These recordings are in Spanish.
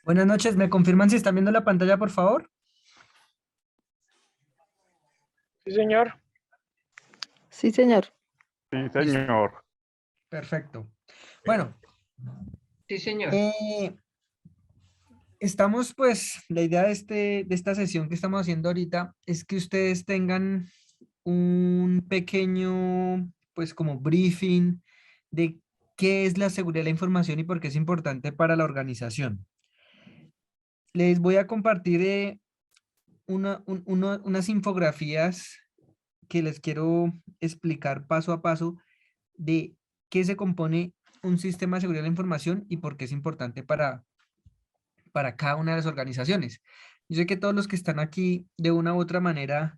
Buenas noches, ¿me confirman si están viendo la pantalla, por favor? Sí, señor. Sí, señor. Sí, Listo. señor. Perfecto. Bueno, Sí, señor. estamos pues, la idea de esta sesión que estamos haciendo ahorita es que ustedes tengan un pequeño, pues como briefing de qué es la seguridad de la información y por qué es importante para la organización. Les voy a compartir unas infografías que les quiero explicar paso a paso de qué se compone un sistema de seguridad de la información y por qué es importante para cada una de las organizaciones. Yo sé que todos los que están aquí de una u otra manera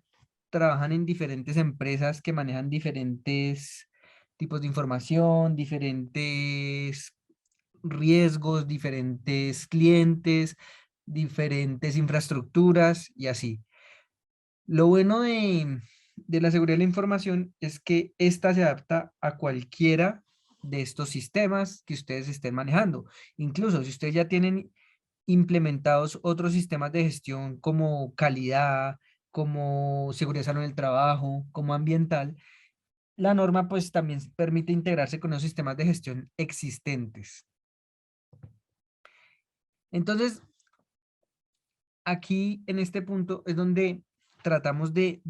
trabajan en diferentes empresas que manejan diferentes tipos de información, diferentes riesgos, diferentes clientes, diferentes infraestructuras y así. Lo bueno de la seguridad de la información es que esta se adapta a cualquiera de estos sistemas que ustedes estén manejando. Incluso si ustedes ya tienen implementados otros sistemas de gestión como calidad, como seguridad salud en el trabajo, como ambiental, la norma pues también permite integrarse con los sistemas de gestión existentes. Entonces, aquí en este punto es donde tratamos de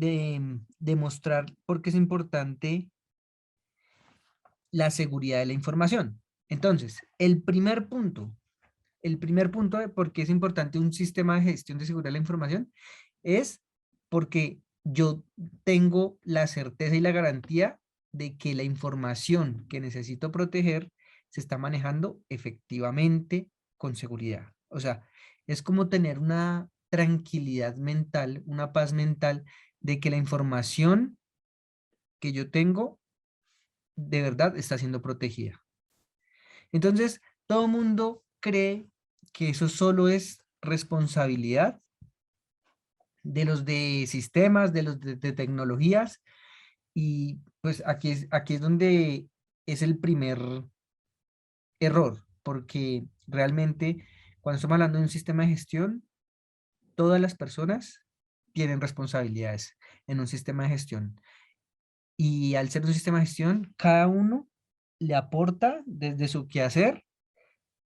demostrar por qué es importante la seguridad de la información. Entonces, el primer punto de por qué es importante un sistema de gestión de seguridad de la información es porque yo tengo la certeza y la garantía de que la información que necesito proteger se está manejando efectivamente con seguridad. O sea, es como tener una tranquilidad mental, una paz mental de que la información que yo tengo de verdad está siendo protegida. Entonces, todo el mundo cree que eso solo es responsabilidad de los de sistemas, de los de tecnologías, y pues aquí es donde es el primer error, porque realmente cuando estamos hablando de un sistema de gestión, todas las personas tienen responsabilidades en un sistema de gestión. Y al ser un sistema de gestión, cada uno le aporta desde su quehacer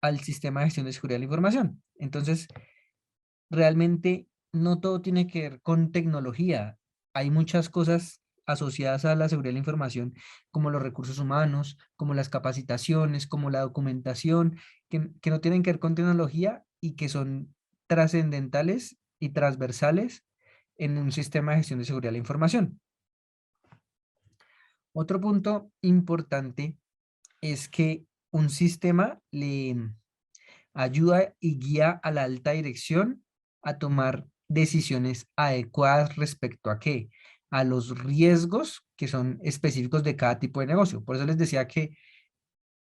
al sistema de gestión de seguridad de la información. Entonces, realmente no todo tiene que ver con tecnología. Hay muchas cosas asociadas a la seguridad de la información, como los recursos humanos, como las capacitaciones, como la documentación, que no tienen que ver con tecnología y que son trascendentales y transversales en un sistema de gestión de seguridad de la información. Otro punto importante es que un sistema le ayuda y guía a la alta dirección a tomar decisiones adecuadas respecto a qué, a los riesgos que son específicos de cada tipo de negocio. Por eso les decía que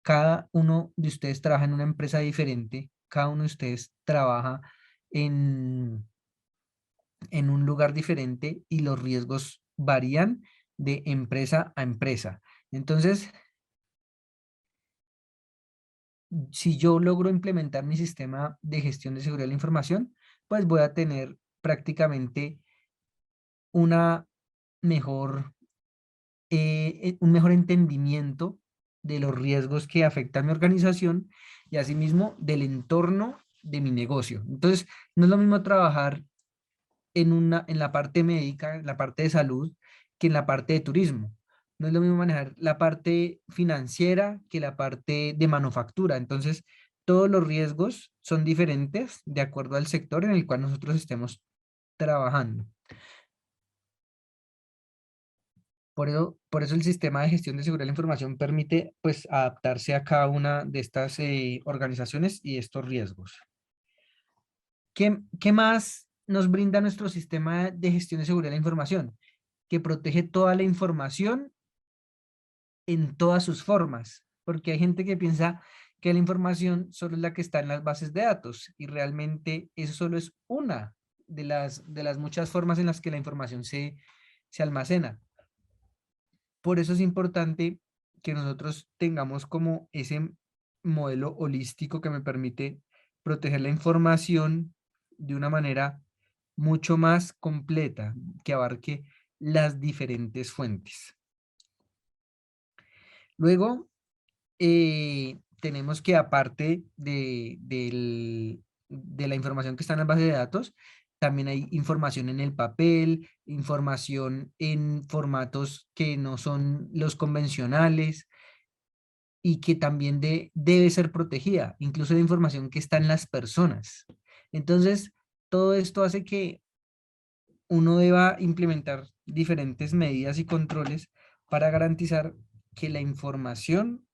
cada uno de ustedes trabaja en una empresa diferente, cada uno de ustedes trabaja en, en un lugar diferente y los riesgos varían de empresa a empresa. Entonces, si yo logro implementar mi sistema de gestión de seguridad de la información, pues voy a tener prácticamente una mejor, un mejor entendimiento de los riesgos que afectan a mi organización y asimismo del entorno de mi negocio. Entonces, no es lo mismo trabajar en la parte médica, en la parte de salud, que en la parte de turismo. No es lo mismo manejar la parte financiera que la parte de manufactura. Entonces, todos los riesgos son diferentes de acuerdo al sector en el cual nosotros estemos trabajando. Por eso el sistema de gestión de seguridad de la información permite pues adaptarse a cada una de estas organizaciones y estos riesgos. ¿Qué más nos brinda nuestro sistema de gestión de seguridad de la información? Que protege toda la información en todas sus formas, porque hay gente que piensa que la información solo es la que está en las bases de datos y realmente eso solo es una de las muchas formas en las que la información se almacena. Por eso es importante que nosotros tengamos como ese modelo holístico que me permite proteger la información de una manera mucho más completa, que abarque las diferentes fuentes. Luego, tenemos que aparte de la información que está en las bases de datos, también hay información en el papel, información en formatos que no son los convencionales y que también debe ser protegida, incluso la información que está en las personas. Entonces, todo esto hace que uno deba implementar diferentes medidas y controles para garantizar que la información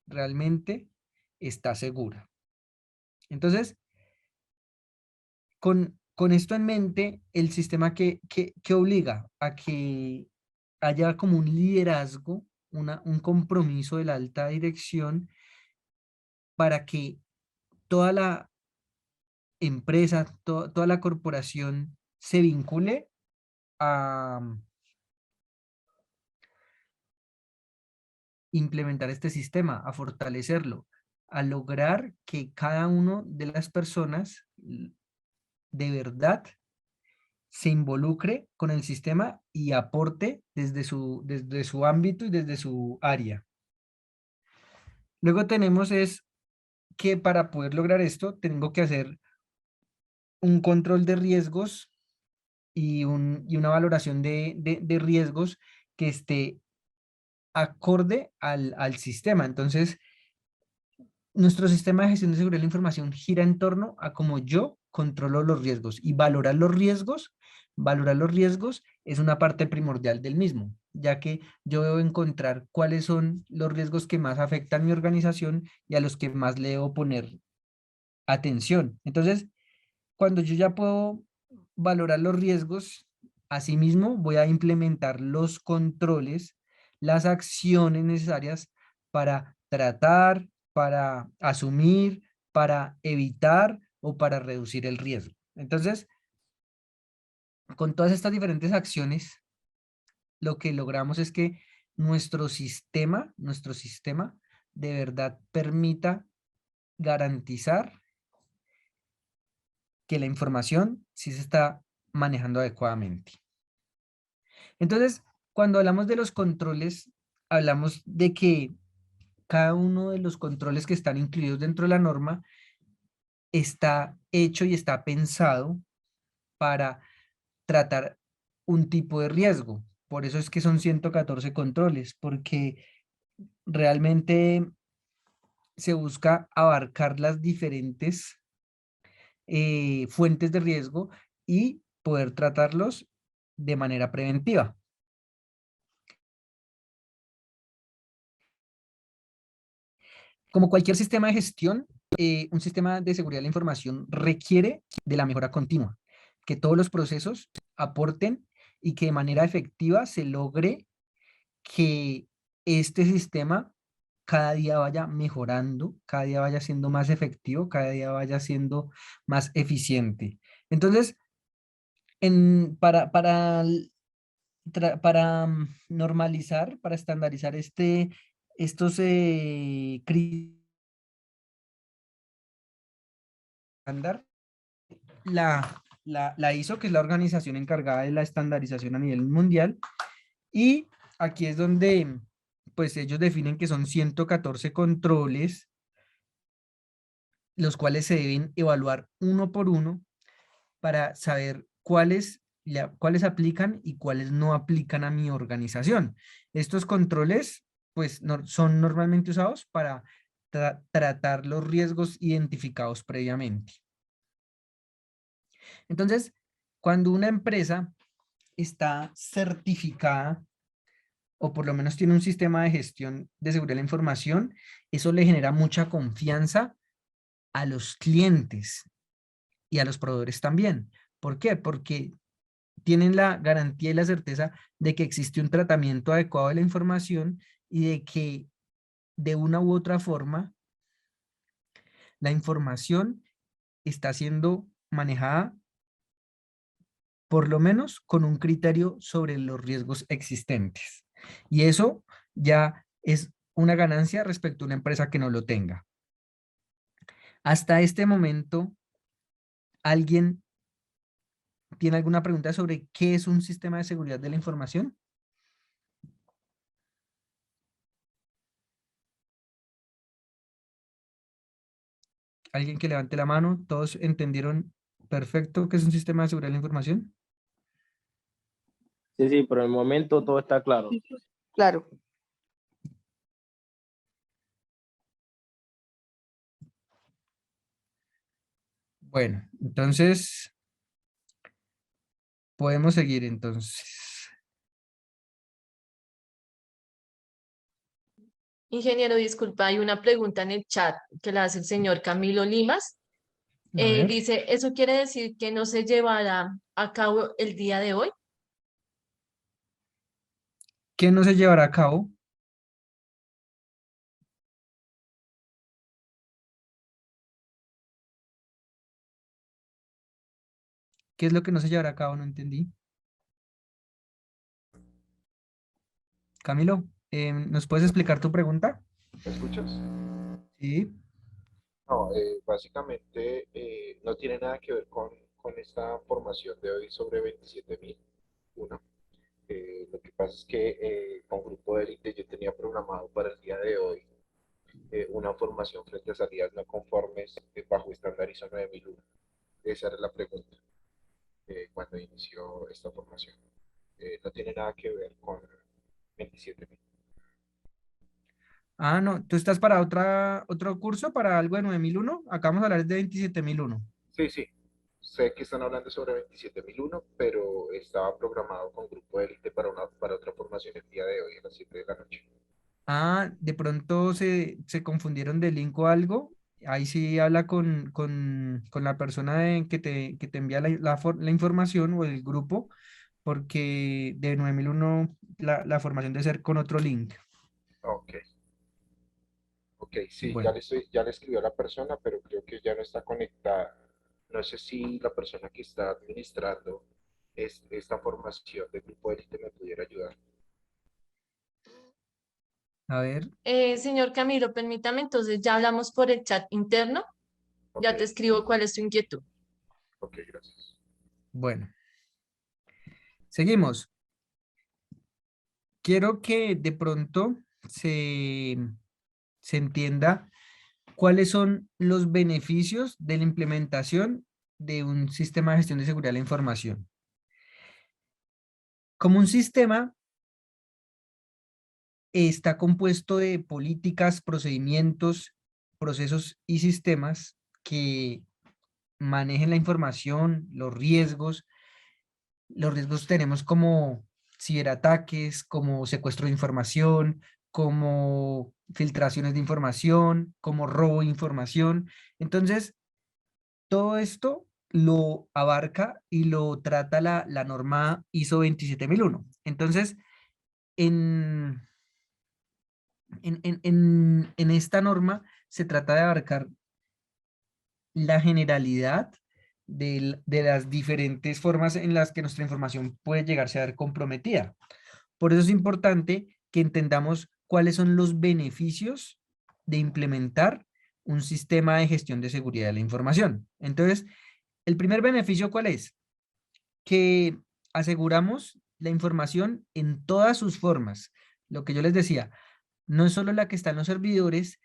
realmente está segura. Entonces, con esto en mente, el sistema que obliga a que haya como un liderazgo, un compromiso de la alta dirección para que toda la empresa, toda la corporación se vincule a implementar este sistema, a fortalecerlo, a lograr que cada uno de las personas de verdad se involucre con el sistema y aporte desde su ámbito y desde su área. Luego tenemos es que para poder lograr esto, tengo que hacer un control de riesgos y una valoración de riesgos que esté acorde al sistema. Entonces, nuestro sistema de gestión de seguridad de la información gira en torno a cómo yo controlo los riesgos y valorar los riesgos es una parte primordial del mismo, ya que yo debo encontrar cuáles son los riesgos que más afectan mi organización y a los que más le debo poner atención. Entonces, cuando yo ya puedo valorar los riesgos, asimismo voy a implementar los controles, las acciones necesarias para tratar, para asumir, para evitar o para reducir el riesgo. Entonces, con todas estas diferentes acciones, lo que logramos es que nuestro sistema de verdad permita garantizar que la información sí se está manejando adecuadamente. Entonces, cuando hablamos de los controles, hablamos de que cada uno de los controles que están incluidos dentro de la norma está hecho y está pensado para tratar un tipo de riesgo. Por eso es que son 114 controles, porque realmente se busca abarcar las diferentes fuentes de riesgo y poder tratarlos de manera preventiva. Como cualquier sistema de gestión, un sistema de seguridad de la información requiere de la mejora continua, que todos los procesos aporten y que de manera efectiva se logre que este sistema cada día vaya mejorando, cada día vaya siendo más efectivo, cada día vaya siendo más eficiente. Entonces, para normalizar, para estandarizar estos estándar, la ISO, que es la organización encargada de la estandarización a nivel mundial, y aquí es donde pues ellos definen que son 114 controles, los cuales se deben evaluar uno por uno para saber cuáles aplican y cuáles no aplican a mi organización. Estos controles pues son normalmente usados para tratar los riesgos identificados previamente. Entonces, cuando una empresa está certificada o por lo menos tiene un sistema de gestión de seguridad de la información, eso le genera mucha confianza a los clientes y a los proveedores también. ¿Por qué? Porque tienen la garantía y la certeza de que existe un tratamiento adecuado de la información y de que de una u otra forma la información está siendo manejada por lo menos con un criterio sobre los riesgos existentes. Y eso ya es una ganancia respecto a una empresa que no lo tenga. Hasta este momento, ¿alguien tiene alguna pregunta sobre qué es un sistema de seguridad de la información? ¿Alguien que levante la mano? ¿Todos entendieron perfecto qué es un sistema de seguridad de la información? Sí, sí, por el momento todo está claro. Claro. Bueno, entonces podemos seguir entonces. Ingeniero, disculpa, hay una pregunta en el chat que la hace el señor Camilo Limas. A ver, Dice, ¿eso quiere decir que no se llevará a cabo el día de hoy? ¿qué no se llevará a cabo? ¿Qué es lo que no se llevará a cabo? No entendí. Camilo, ¿nos puedes explicar tu pregunta? ¿Me escuchas? Sí. No, básicamente no tiene nada que ver con esta formación de hoy sobre 27.001. Lo que pasa es que con Grupo de Élite yo tenía programado para el día de hoy una formación frente a salidas no conformes bajo estándar ISO 9001. Esa era la pregunta cuando inició esta formación. No tiene nada que ver con 27.000. Ah, no, ¿tú estás para otro curso, para algo de 9001? Acá vamos a hablar de 27001. Sí, sí. Sé que están hablando sobre 27.001, pero estaba programado con Grupo Élite para otra formación el día de hoy a las 7 de la noche. Ah, de pronto se confundieron de link o algo. Ahí sí habla con la persona que te envía la información o el grupo, porque de 9001 la formación debe ser con otro link. Ok, ok, sí, Bueno, ya le escribió a la persona, pero creo que ya no está conectada. No sé si la persona que está administrando esta formación de Grupo Élite me pudiera ayudar. a ver, Señor Camilo, permítame, entonces ya hablamos por el chat interno. Ok, Ya te escribo cuál es tu inquietud. ok, gracias. bueno, seguimos. Quiero que de pronto se entienda cuáles son los beneficios de la implementación de un sistema de gestión de seguridad de la información. Como un sistema está compuesto de políticas, procedimientos, procesos y sistemas que manejen la información, los riesgos. Los riesgos tenemos como ciberataques, como secuestro de información, como filtraciones de información, como robo de información. Entonces, todo esto lo abarca y lo trata la norma ISO 27001. Entonces, en, en esta norma se trata de abarcar la generalidad de las diferentes formas en las que nuestra información puede llegarse a ver comprometida. Por eso es importante que entendamos cuáles son los beneficios de implementar un sistema de gestión de seguridad de la información. Entonces, el primer beneficio, ¿cuál es? Que aseguramos la información en todas sus formas. Lo que yo les decía, no es solo la que está en los servidores,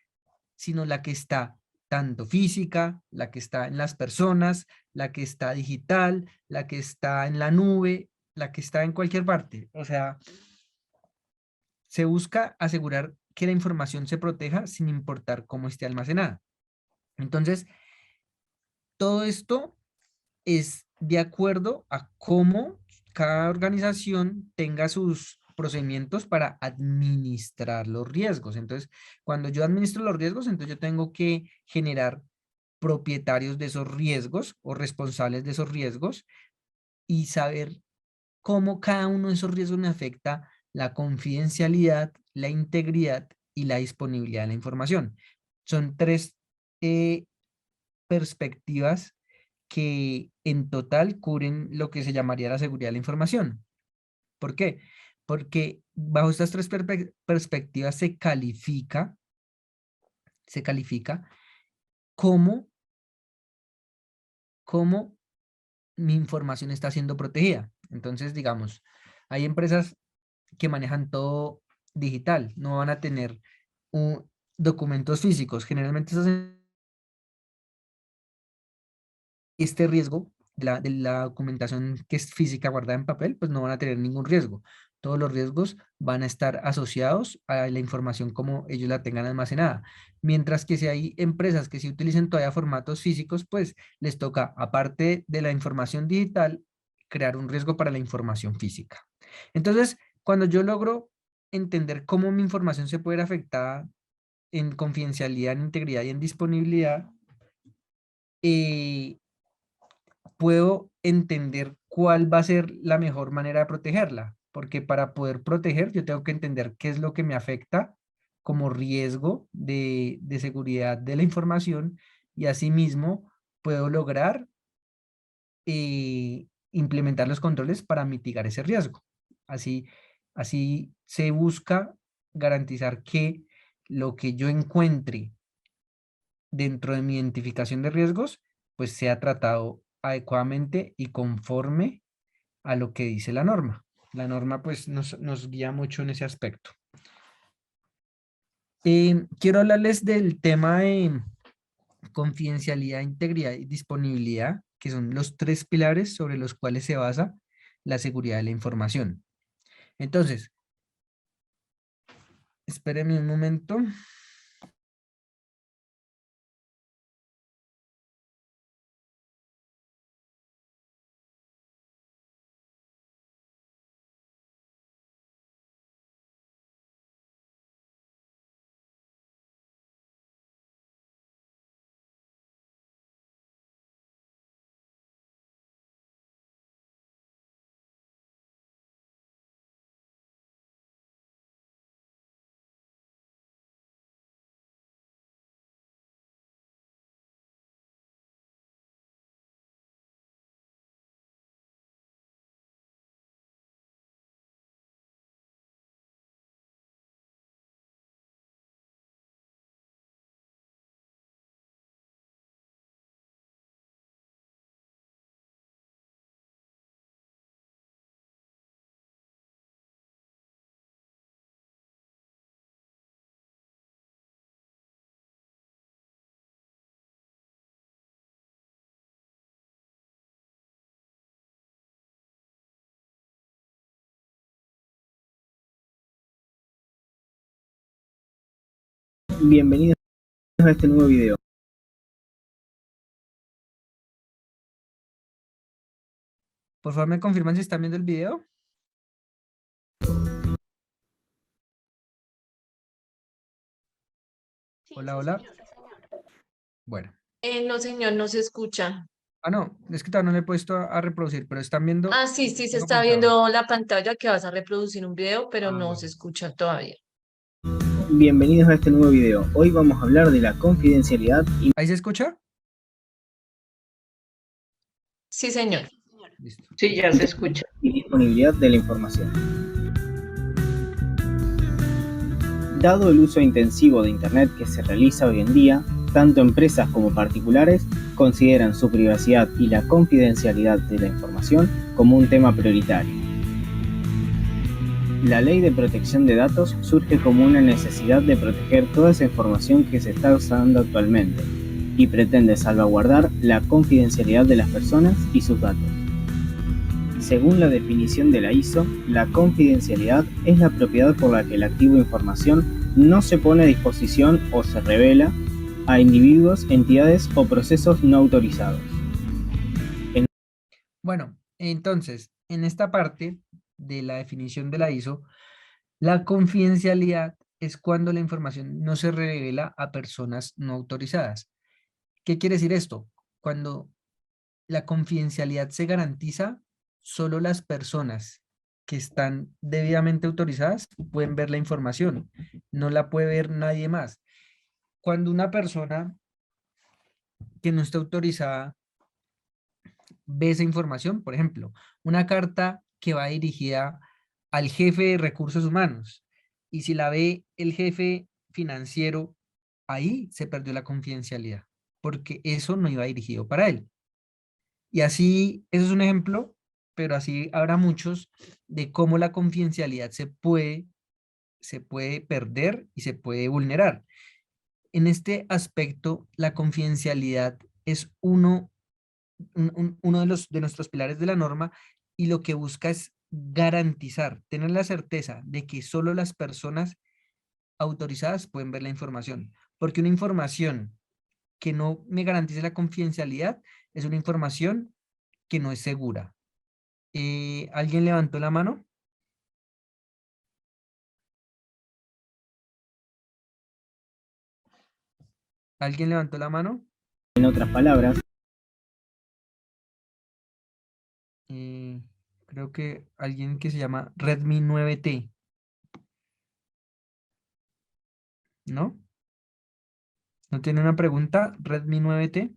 sino la que está tanto física, la que está en las personas, la que está digital, la que está en la nube, la que está en cualquier parte. O sea, se busca asegurar que la información se proteja sin importar cómo esté almacenada. Entonces, todo esto es de acuerdo a cómo cada organización tenga sus procedimientos para administrar los riesgos. Entonces, cuando yo administro los riesgos, entonces yo tengo que generar propietarios de esos riesgos o responsables de esos riesgos y saber cómo cada uno de esos riesgos me afecta la confidencialidad, la integridad y la disponibilidad de la información. Son tres perspectivas que en total cubren lo que se llamaría la seguridad de la información. ¿Por qué? Porque bajo estas tres perspectivas se califica cómo mi información está siendo protegida. Entonces, digamos, hay empresas que manejan todo digital, no van a tener documentos físicos. Generalmente este riesgo de la documentación que es física guardada en papel, pues no van a tener ningún riesgo. Todos los riesgos van a estar asociados a la información como ellos la tengan almacenada. Mientras que si hay empresas que sí utilicen todavía formatos físicos, pues les toca, aparte de la información digital, crear un riesgo para la información física. Entonces, cuando yo logro entender cómo mi información se puede ver afectada en confidencialidad, en integridad y en disponibilidad, puedo entender cuál va a ser la mejor manera de protegerla, porque para poder proteger yo tengo que entender qué es lo que me afecta como riesgo de seguridad de la información y asimismo puedo lograr implementar los controles para mitigar ese riesgo. Así se busca garantizar que lo que yo encuentre dentro de mi identificación de riesgos, pues sea tratado adecuadamente y conforme a lo que dice la norma. La norma pues nos guía mucho en ese aspecto. Quiero hablarles del tema de confidencialidad, integridad y disponibilidad, que son los tres pilares sobre los cuales se basa la seguridad de la información. Entonces, espérenme un momento. Bienvenidos a este nuevo video. Por favor, me confirman si están viendo el video. Hola, hola. Bueno. No, señor, no se escucha. Ah, no, es que todavía no le he puesto a reproducir, pero están viendo. Ah, sí, sí, se Tengo está contado. viendo la pantalla que vas a reproducir un video, pero no Bueno. se escucha todavía. Bienvenidos a este nuevo video. Hoy vamos a hablar de la confidencialidad y ¿Ahí se escucha? Sí, señor. Listo. Sí, ya se escucha. disponibilidad de la información. Dado el uso intensivo de Internet que se realiza hoy en día, tanto empresas como particulares consideran su privacidad y la confidencialidad de la información como un tema prioritario. La Ley de Protección de Datos surge como una necesidad de proteger toda esa información que se está usando actualmente y pretende salvaguardar la confidencialidad de las personas y sus datos. Según la definición de la ISO, la confidencialidad es la propiedad por la que el activo de información no se pone a disposición o se revela a individuos, entidades o procesos no autorizados. Bueno, entonces, en esta parte de la definición de la ISO, la confidencialidad es cuando la información no se revela a personas no autorizadas. ¿Qué quiere decir esto? Cuando la confidencialidad se garantiza, solo las personas que están debidamente autorizadas pueden ver la información, no la puede ver nadie más. Cuando una persona que no está autorizada ve esa información. Por ejemplo, una carta que va dirigida al jefe de recursos humanos, y si la ve el jefe financiero, ahí se perdió la confidencialidad, porque eso no iba dirigido para él. Y así, eso es un ejemplo, pero así habrá muchos de cómo la confidencialidad se puede perder y se puede vulnerar. En este aspecto, la confidencialidad es uno de nuestros pilares de la norma, y lo que busca es garantizar, tener la certeza de que solo las personas autorizadas pueden ver la información, porque una información que no me garantice la confidencialidad es una información que no es segura. ¿Alguien levantó la mano? ¿Alguien levantó la mano? En otras palabras, Creo que alguien que se llama Redmi 9T. ¿No? ¿No tiene una pregunta? Redmi 9T.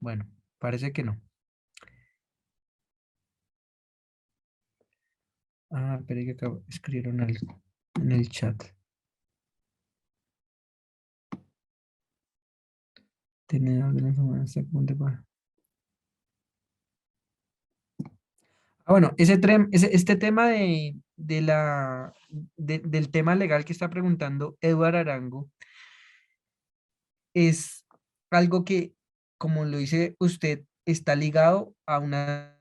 Bueno, parece que no. Ah, espera que acabo, escribieron algo en el chat. Tenedor de la información, bueno, este tema del tema legal que está preguntando Eduardo Arango es algo que, como lo dice usted, está ligado a una...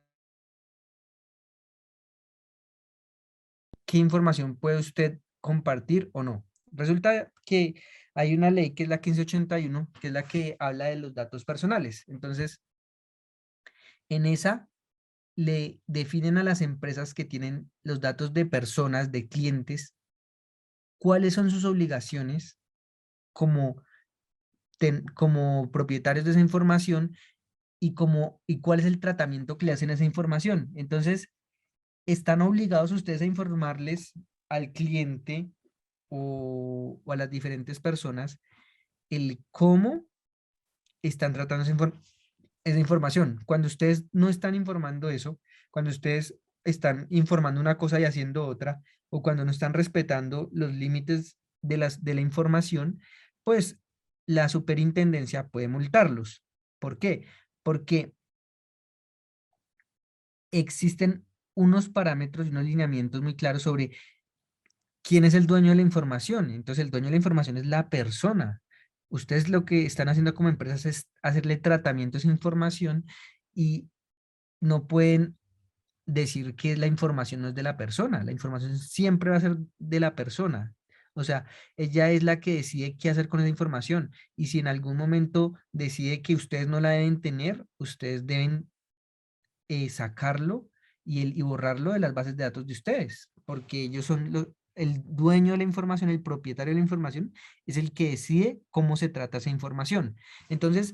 ¿Qué información puede usted compartir o no? Resulta que hay una ley que es la 1581, que es la que habla de los datos personales. Entonces, en esa le definen a las empresas que tienen los datos de personas, de clientes, cuáles son sus obligaciones como, como propietarios de esa información, y cuál es el tratamiento que le hacen a esa información. Entonces, están obligados ustedes a informarles al cliente o a las diferentes personas el cómo están tratando esa información. Cuando ustedes no están informando eso, cuando ustedes están informando una cosa y haciendo otra, o cuando no están respetando los límites de la información, pues la superintendencia puede multarlos. ¿Por qué? Porque existen unos parámetros y unos lineamientos muy claros sobre quién es el dueño de la información. Entonces, el dueño de la información es la persona. Ustedes lo que están haciendo como empresas es hacerle tratamiento a esa información, y no pueden decir que la información no es de la persona. La información siempre va a ser de la persona. O sea, ella es la que decide qué hacer con esa información. Y si en algún momento decide que ustedes no la deben tener, ustedes deben sacarlo y borrarlo de las bases de datos de ustedes, porque ellos son el dueño de la información, el propietario de la información, es el que decide cómo se trata esa información. Entonces,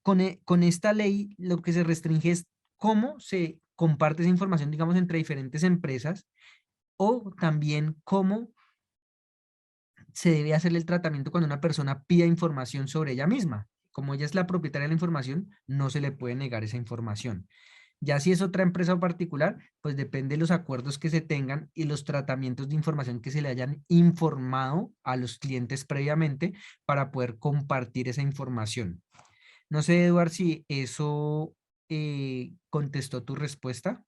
con esta ley, lo que se restringe es cómo se comparte esa información, digamos, entre diferentes empresas, o también cómo se debe hacer el tratamiento cuando una persona pida información sobre ella misma. Como ella es la propietaria de la información, no se le puede negar esa información. Ya si es otra empresa o particular, pues depende de los acuerdos que se tengan y los tratamientos de información que se le hayan informado a los clientes previamente para poder compartir esa información. No sé, Eduard, si eso contestó tu respuesta.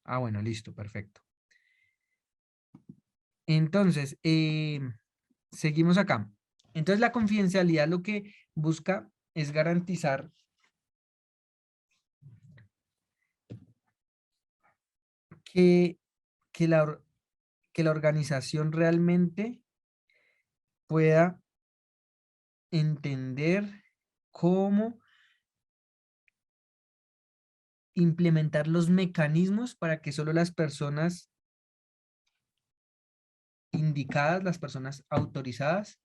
Ah, bueno, listo, perfecto. Entonces, seguimos acá. Entonces, la confidencialidad lo que busca es garantizar que, que la, que la organización realmente pueda entender cómo implementar los mecanismos para que solo las personas indicadas, las personas autorizadas,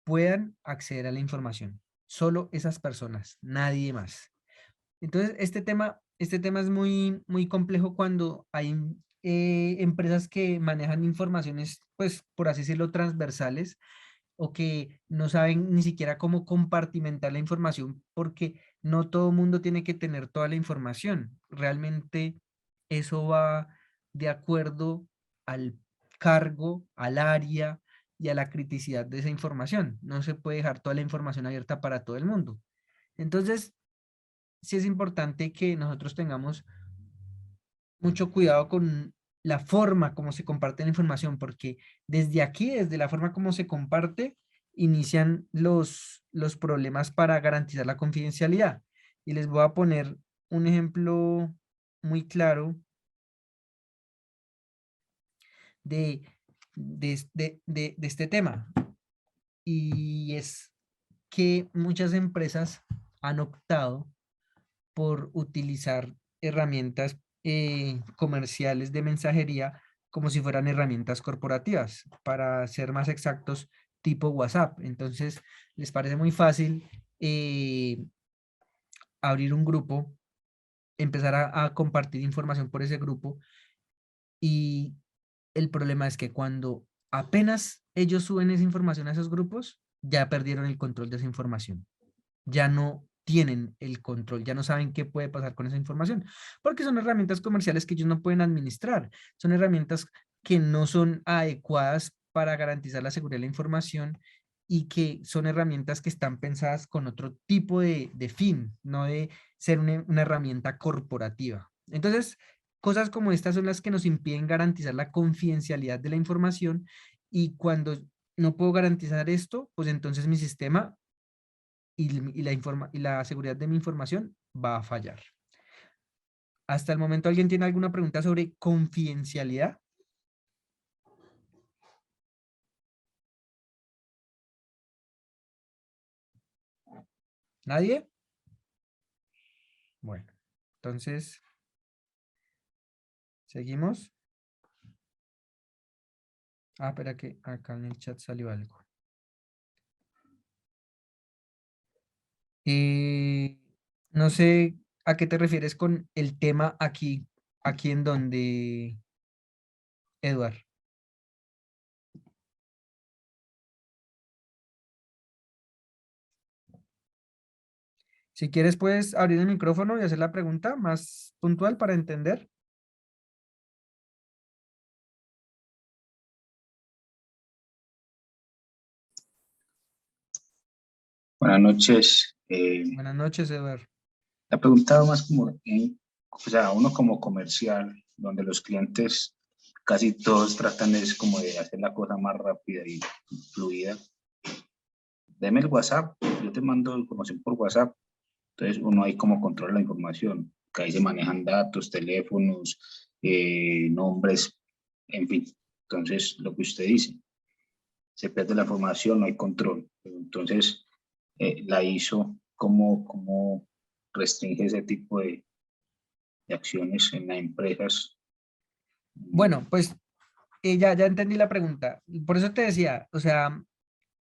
puedan acceder a la información. Solo esas personas, nadie más. Entonces, este tema este tema es muy complejo cuando hay empresas que manejan informaciones, pues, por así decirlo, transversales, o que no saben ni siquiera cómo compartimentar la información, porque no todo el mundo tiene que tener toda la información. Realmente eso va de acuerdo al cargo, al área y a la criticidad de esa información. No se puede dejar toda la información abierta para todo el mundo. Entonces, sí es importante que nosotros tengamos mucho cuidado con la forma como se comparte la información, porque desde aquí, desde la forma como se comparte, inician los problemas para garantizar la confidencialidad. Y les voy a poner un ejemplo muy claro de este tema. Y es que muchas empresas han optado por utilizar herramientas comerciales de mensajería como si fueran herramientas corporativas, para ser más exactos, tipo WhatsApp. Entonces, les parece muy fácil abrir un grupo, empezar a compartir información por ese grupo, y el problema es que cuando apenas ellos suben esa información a esos grupos, ya perdieron el control de esa información. Ya no tienen el control, ya no saben qué puede pasar con esa información, porque son herramientas comerciales que ellos no pueden administrar, son herramientas que no son adecuadas para garantizar la seguridad de la información, y que son herramientas que están pensadas con otro tipo de fin, no de ser una herramienta corporativa. Entonces, cosas como estas son las que nos impiden garantizar la confidencialidad de la información, y cuando no puedo garantizar esto, pues entonces mi sistema y la seguridad de mi información va a fallar. Hasta el momento, ¿alguien tiene alguna pregunta sobre confidencialidad? ¿Nadie? Bueno, entonces, seguimos. Ah, espera que acá en el chat salió algo. No sé a qué te refieres con el tema aquí en donde, Eduard. Si quieres, puedes abrir el micrófono y hacer la pregunta más puntual para entender. Buenas noches. Buenas noches, Eduard. La pregunta más como, o sea, uno como comercial, donde los clientes casi todos tratan es como de hacer la cosa más rápida y fluida. Deme el WhatsApp, yo te mando información por WhatsApp. Entonces uno ahí como controla la información, que ahí se manejan datos, teléfonos, nombres, en fin. Entonces, lo que usted dice, se pierde la información, no hay control. Entonces, la ISO, ¿cómo restringe ese tipo de acciones en las empresas? Bueno, pues ya entendí la pregunta. Por eso te decía, o sea,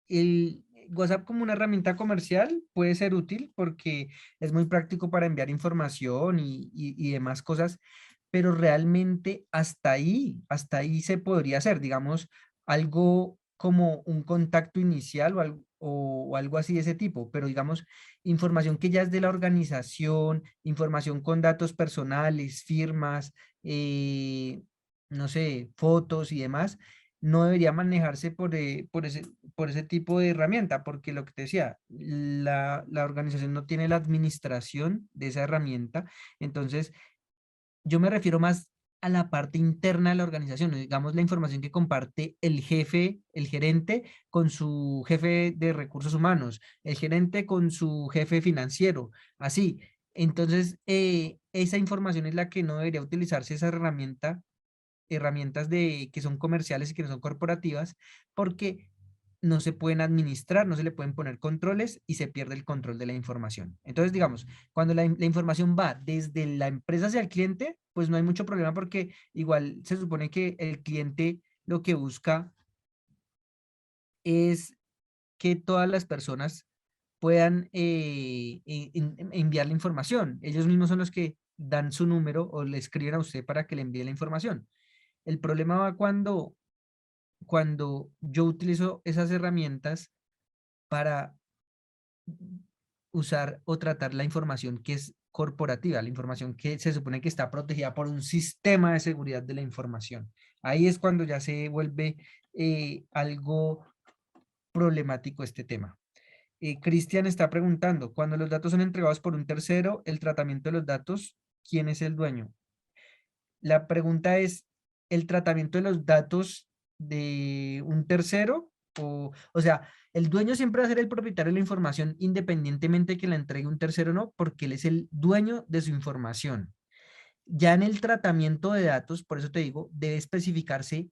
el WhatsApp como una herramienta comercial puede ser útil porque es muy práctico para enviar información y demás cosas, pero realmente hasta ahí se podría hacer, digamos, algo como un contacto inicial o algo así de ese tipo, pero digamos, información que ya es de la organización, información con datos personales, firmas, no sé, fotos y demás, no debería manejarse por ese tipo de herramienta, porque lo que te decía, la organización no tiene la administración de esa herramienta. Entonces, yo me refiero más a la parte interna de la organización, digamos la información que comparte el jefe, el gerente con su jefe de recursos humanos, el gerente con su jefe financiero, así. Entonces, esa información es la que no debería utilizarse, esa herramientas que son comerciales y que no son corporativas, porque no se pueden administrar, no se le pueden poner controles y se pierde el control de la información. Entonces, digamos, cuando la información va desde la empresa hacia el cliente, pues no hay mucho problema, porque igual se supone que el cliente lo que busca es que todas las personas puedan enviar la información. Ellos mismos son los que dan su número o le escriben a usted para que le envíe la información. El problema va cuando yo utilizo esas herramientas para usar o tratar la información que es corporativa, la información que se supone que está protegida por un sistema de seguridad de la información. Ahí es cuando ya se vuelve algo problemático este tema. Cristian está preguntando, cuando los datos son entregados por un tercero, el tratamiento de los datos, ¿quién es el dueño? La pregunta es, ¿el tratamiento de los datos de un tercero? O sea, el dueño siempre va a ser el propietario de la información independientemente de que la entregue un tercero o no, porque él es el dueño de su información. Ya en el tratamiento de datos, por eso te digo, debe especificarse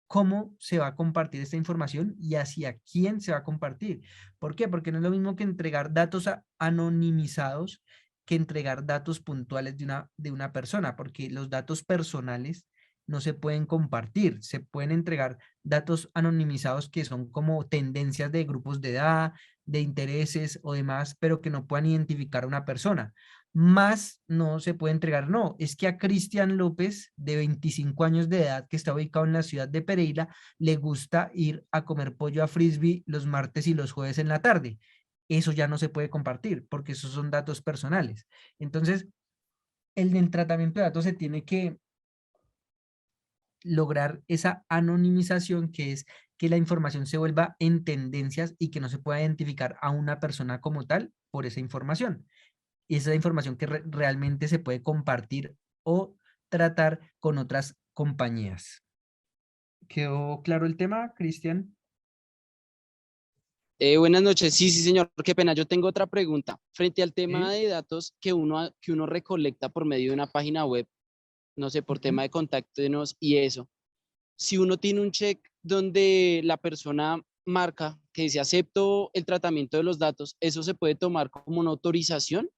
cómo se va a compartir esta información y hacia quién se va a compartir. ¿Por qué? Porque no es lo mismo que entregar datos anonimizados que entregar datos puntuales de una persona, porque los datos personales no se pueden compartir, se pueden entregar datos anonimizados que son como tendencias de grupos de edad, de intereses o demás, pero que no puedan identificar a una persona. Más no se puede entregar, no, es que a Cristian López, de 25 años de edad, que está ubicado en la ciudad de Pereira, le gusta ir a comer pollo a frisbee los martes y los jueves en la tarde. Eso ya no se puede compartir, porque esos son datos personales. Entonces, el tratamiento de datos se tiene que lograr esa anonimización, que es que la información se vuelva en tendencias y que no se pueda identificar a una persona como tal por esa información. Y esa información que realmente se puede compartir o tratar con otras compañías. ¿Quedó claro el tema, Cristian? Buenas noches. Sí, señor. Qué pena. Yo tengo otra pregunta. Frente al tema Sí. de datos que uno recolecta por medio de una página web, no sé, por tema de contactos y eso. Si uno tiene un check donde la persona marca que dice acepto el tratamiento de los datos, ¿eso se puede tomar como una autorización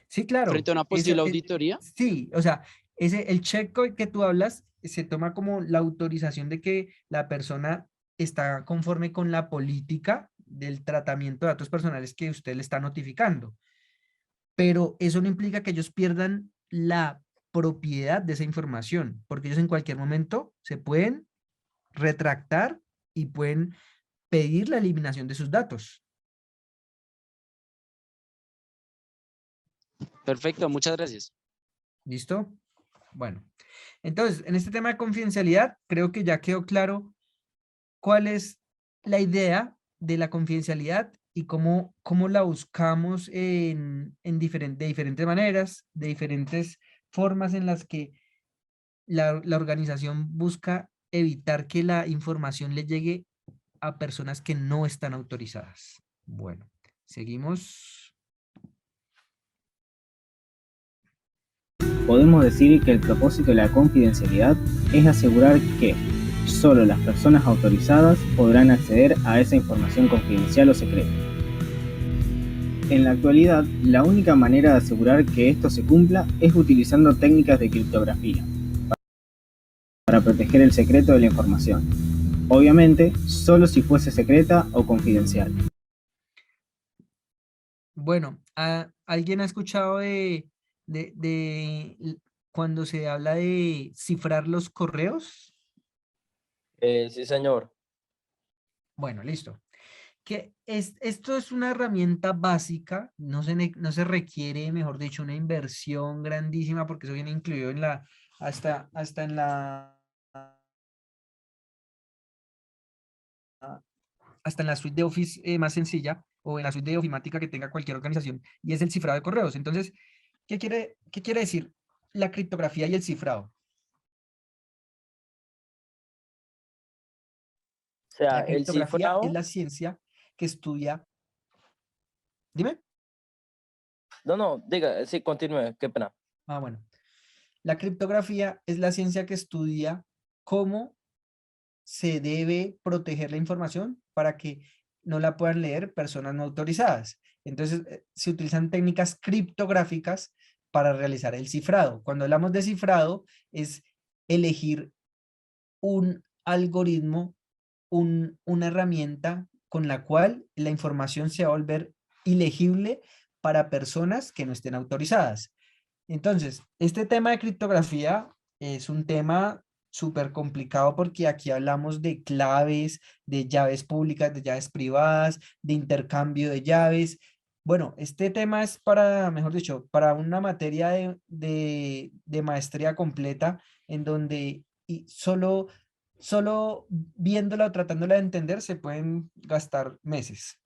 Sí, claro. frente a una posible auditoría? Sí, o sea, el checkpoint que tú hablas se toma como la autorización de que la persona está conforme con la política del tratamiento de datos personales que usted le está notificando. Pero eso no implica que ellos pierdan la propiedad de esa información, porque ellos en cualquier momento se pueden retractar y pueden pedir la eliminación de sus datos. Perfecto, muchas gracias. ¿Listo? Bueno, entonces, en este tema de confidencialidad, creo que ya quedó claro cuál es la idea de la confidencialidad y cómo la buscamos de diferentes maneras, de diferentes formas en las que la organización busca evitar que la información le llegue a personas que no están autorizadas. Bueno, seguimos. Podemos decir que el propósito de la confidencialidad es asegurar que solo las personas autorizadas podrán acceder a esa información confidencial o secreta. En la actualidad, la única manera de asegurar que esto se cumpla es utilizando técnicas de criptografía para proteger el secreto de la información. Obviamente, solo si fuese secreta o confidencial. Bueno, ¿alguien ha escuchado de cuando se habla de cifrar los correos? Sí, señor. Bueno, listo. Esto es una herramienta básica, no se requiere, mejor dicho, una inversión grandísima, porque eso viene incluido en hasta en la suite de Office más sencilla, o en la suite de ofimática que tenga cualquier organización, y es el cifrado de correos. Entonces, ¿qué quiere decir la criptografía y el cifrado? O sea, La el criptografía cifrado. es la ciencia que estudia. Dime. No, diga, sí, continúe, qué pena. Bueno. La criptografía es la ciencia que estudia cómo se debe proteger la información para que no la puedan leer personas no autorizadas. Entonces, se utilizan técnicas criptográficas para realizar el cifrado. Cuando hablamos de cifrado, es elegir un algoritmo, una herramienta con la cual la información se va a volver ilegible para personas que no estén autorizadas. Entonces, este tema de criptografía es un tema súper complicado porque aquí hablamos de claves, de llaves públicas, de llaves privadas, de intercambio de llaves. Bueno, este tema es para, mejor dicho, para una materia de maestría completa en donde solo viéndola o tratándola de entender se pueden gastar meses.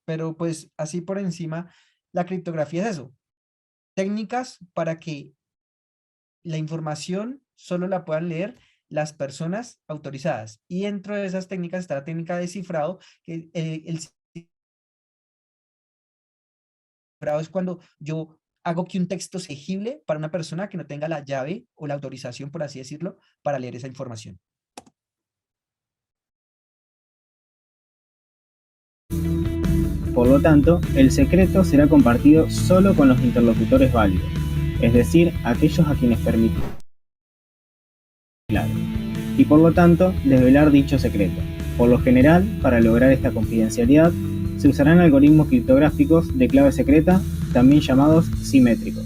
Pero pues así por encima, la criptografía es eso, técnicas para que la información solo la puedan leer las personas autorizadas. Y dentro de esas técnicas está la técnica de cifrado, que el cifrado es cuando yo hago que un texto sea legible para una persona que no tenga la llave o la autorización, por así decirlo, para leer esa información. Por lo tanto, el secreto será compartido solo con los interlocutores válidos, es decir, aquellos a quienes permite claro, y por lo tanto desvelar dicho secreto. Por lo general, para lograr esta confidencialidad, se usarán algoritmos criptográficos de clave secreta, también llamados simétricos,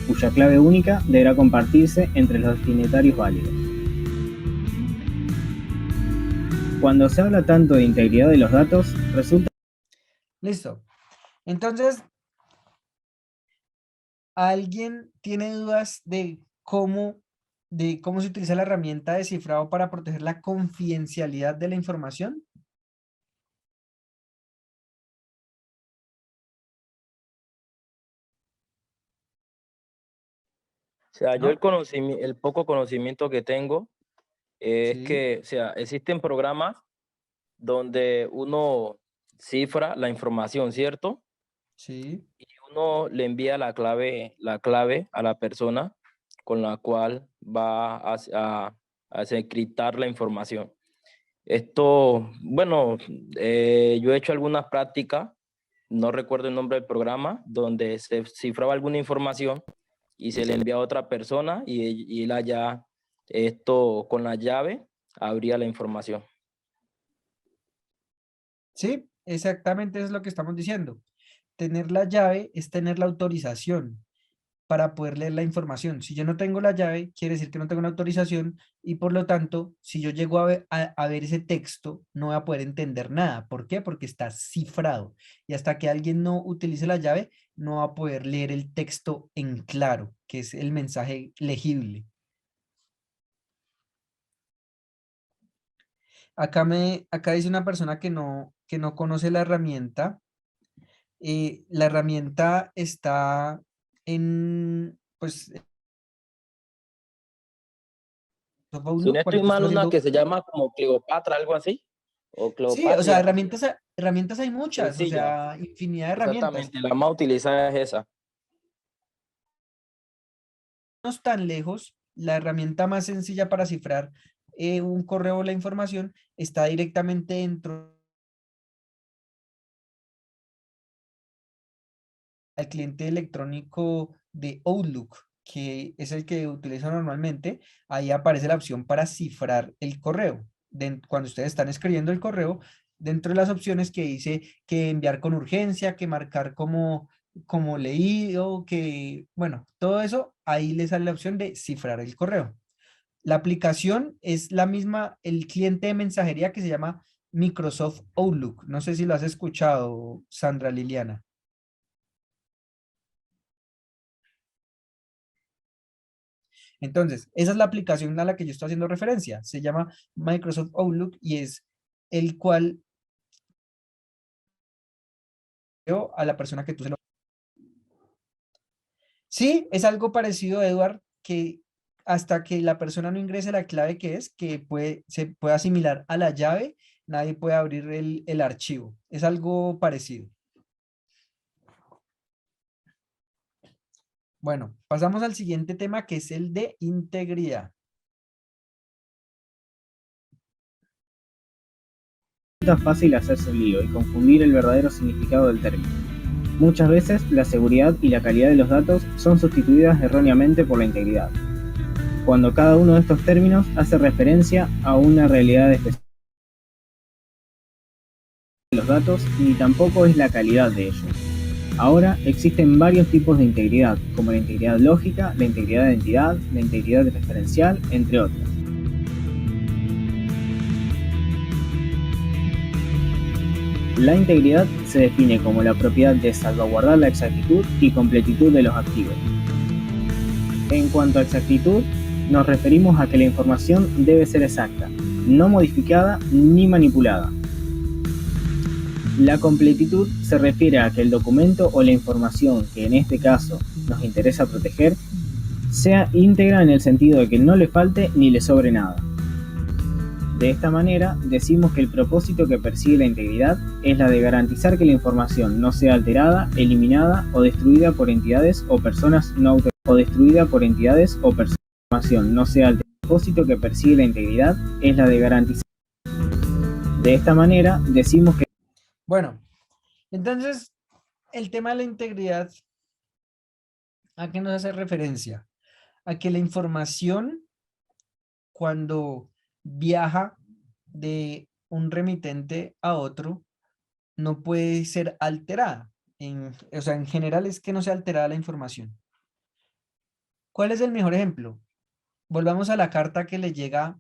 cuya clave única deberá compartirse entre los destinatarios válidos. Cuando se habla tanto de integridad de los datos, resulta... Listo. Entonces, ¿alguien tiene dudas de cómo se utiliza la herramienta de cifrado para proteger la confidencialidad de la información? O sea, yo ¿No? el poco conocimiento que tengo es Sí, que, o sea, existen programas donde uno cifra la información, ¿cierto? sí. Y uno le envía la clave a la persona con la cual va a encriptar la información. Esto, bueno, yo he hecho algunas prácticas, no recuerdo el nombre del programa, donde se cifraba alguna información y se le envía a otra persona y él allá, esto con la llave, abría la información. Sí, exactamente es lo que estamos diciendo. Tener la llave es tener la autorización para poder leer la información. Si yo no tengo la llave, quiere decir que no tengo una autorización y por lo tanto, si yo llego a ver ese texto, no voy a poder entender nada. ¿Por qué? Porque está cifrado. Y hasta que alguien no utilice la llave, no va a poder leer el texto en claro, que es el mensaje legible. Acá dice una persona que no conoce la herramienta. La herramienta está pues, Si no Outlook, cuando estoy tú estás mal, una haciendo. que se llama como Cleopatra, algo así, o Sí, o sea, Cleopatria, herramientas hay muchas, o sencilla. sea, infinidad de herramientas. Exactamente, la más utilizada es esa. No es tan lejos, la herramienta más sencilla para cifrar un correo o la información está directamente dentro del cliente electrónico de Outlook, que es el que utilizo normalmente. Ahí aparece la opción para cifrar el correo. Cuando ustedes están escribiendo el correo, dentro de las opciones que dice que enviar con urgencia, que marcar como leído, que, bueno, todo eso, ahí les sale la opción de cifrar el correo. La aplicación es la misma, el cliente de mensajería que se llama Microsoft Outlook. No sé si lo has escuchado, Sandra Liliana. Entonces, esa es la aplicación a la que yo estoy haciendo referencia. Se llama Microsoft Outlook y es el cual a la persona que tú se lo... Sí, es algo parecido, Edward, que hasta que la persona no ingrese la clave que es, se puede asimilar a la llave, nadie puede abrir el archivo. Es algo parecido. Bueno, pasamos al siguiente tema que es el de integridad. Es fácil hacerse un lío y confundir el verdadero significado del término. Muchas veces la seguridad y la calidad de los datos son sustituidas erróneamente por la integridad, cuando cada uno de estos términos hace referencia a una realidad específica de los datos ni tampoco es la calidad de ellos. Ahora existen varios tipos de integridad, como la integridad lógica, la integridad de entidad, la integridad referencial, entre otras. La integridad se define como la propiedad de salvaguardar la exactitud y completitud de los activos. En cuanto a exactitud, nos referimos a que la información debe ser exacta, no modificada ni manipulada. La completitud se refiere a que el documento o la información que en este caso nos interesa proteger sea íntegra en el sentido de que no le falte ni le sobre nada. De esta manera, decimos que el propósito que persigue la integridad es la de garantizar que la información no sea alterada, eliminada o destruida por entidades o personas no autorizadas. No sea el propósito que persigue la integridad es la de garantizar. De esta manera, decimos que... Bueno, entonces, el tema de la integridad, ¿a qué nos hace referencia? A que la información, cuando viaja de un remitente a otro, no puede ser alterada. O sea, en general es que no sea alterada la información. ¿Cuál es el mejor ejemplo? Volvamos a la carta que le llega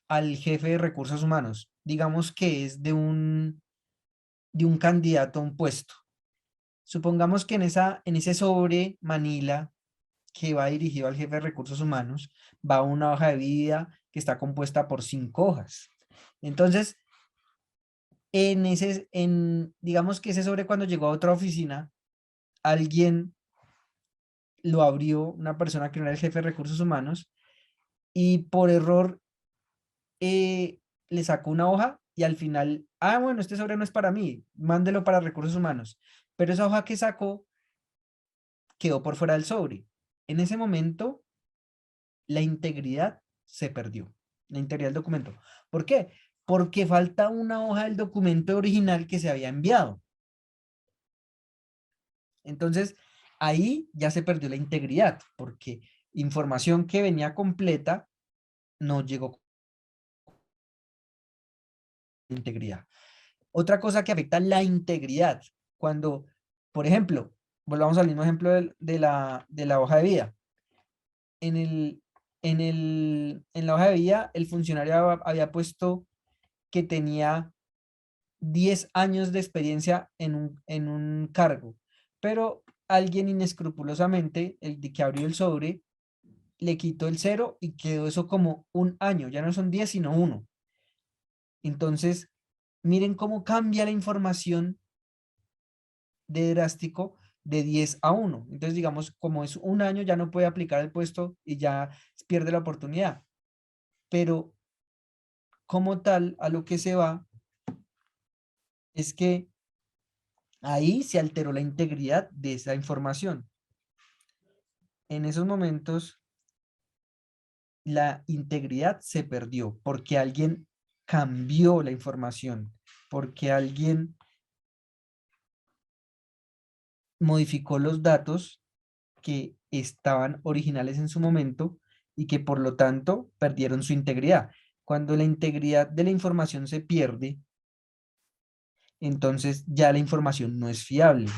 al jefe de recursos humanos. Digamos que es de un candidato a un puesto. Supongamos que en ese sobre Manila que va dirigido al jefe de recursos humanos, va una hoja de vida que está compuesta por 5 hojas. Entonces, digamos que ese sobre, cuando llegó a otra oficina, alguien lo abrió, una persona que no era el jefe de recursos humanos, y por error le sacó una hoja y al final, bueno, este sobre no es para mí, mándelo para recursos humanos. Pero esa hoja que sacó quedó por fuera del sobre. En ese momento, la integridad se perdió, la integridad del documento. ¿Por qué? Porque falta una hoja del documento original que se había enviado. Entonces, ahí ya se perdió la integridad, porque información que venía completa no llegó con integridad. Otra cosa que afecta la integridad, cuando, por ejemplo, volvamos al mismo ejemplo de la hoja de vida. En la hoja de vida, el funcionario había puesto que tenía 10 años de experiencia en un cargo, pero alguien inescrupulosamente, el de que abrió el sobre, le quitó el 0 y quedó eso como 1 año, ya no son 10 sino 1. Entonces, miren cómo cambia la información de drástico de 10 a 1. Entonces, digamos, como es 1 año, ya no puede aplicar el puesto y ya pierde la oportunidad. Pero como tal, a lo que se va es que ahí se alteró la integridad de esa información. En esos momentos, la integridad se perdió porque alguien cambió la información, porque alguien modificó los datos que estaban originales en su momento y que por lo tanto perdieron su integridad. Cuando la integridad de la información se pierde, entonces ya la información no es fiable.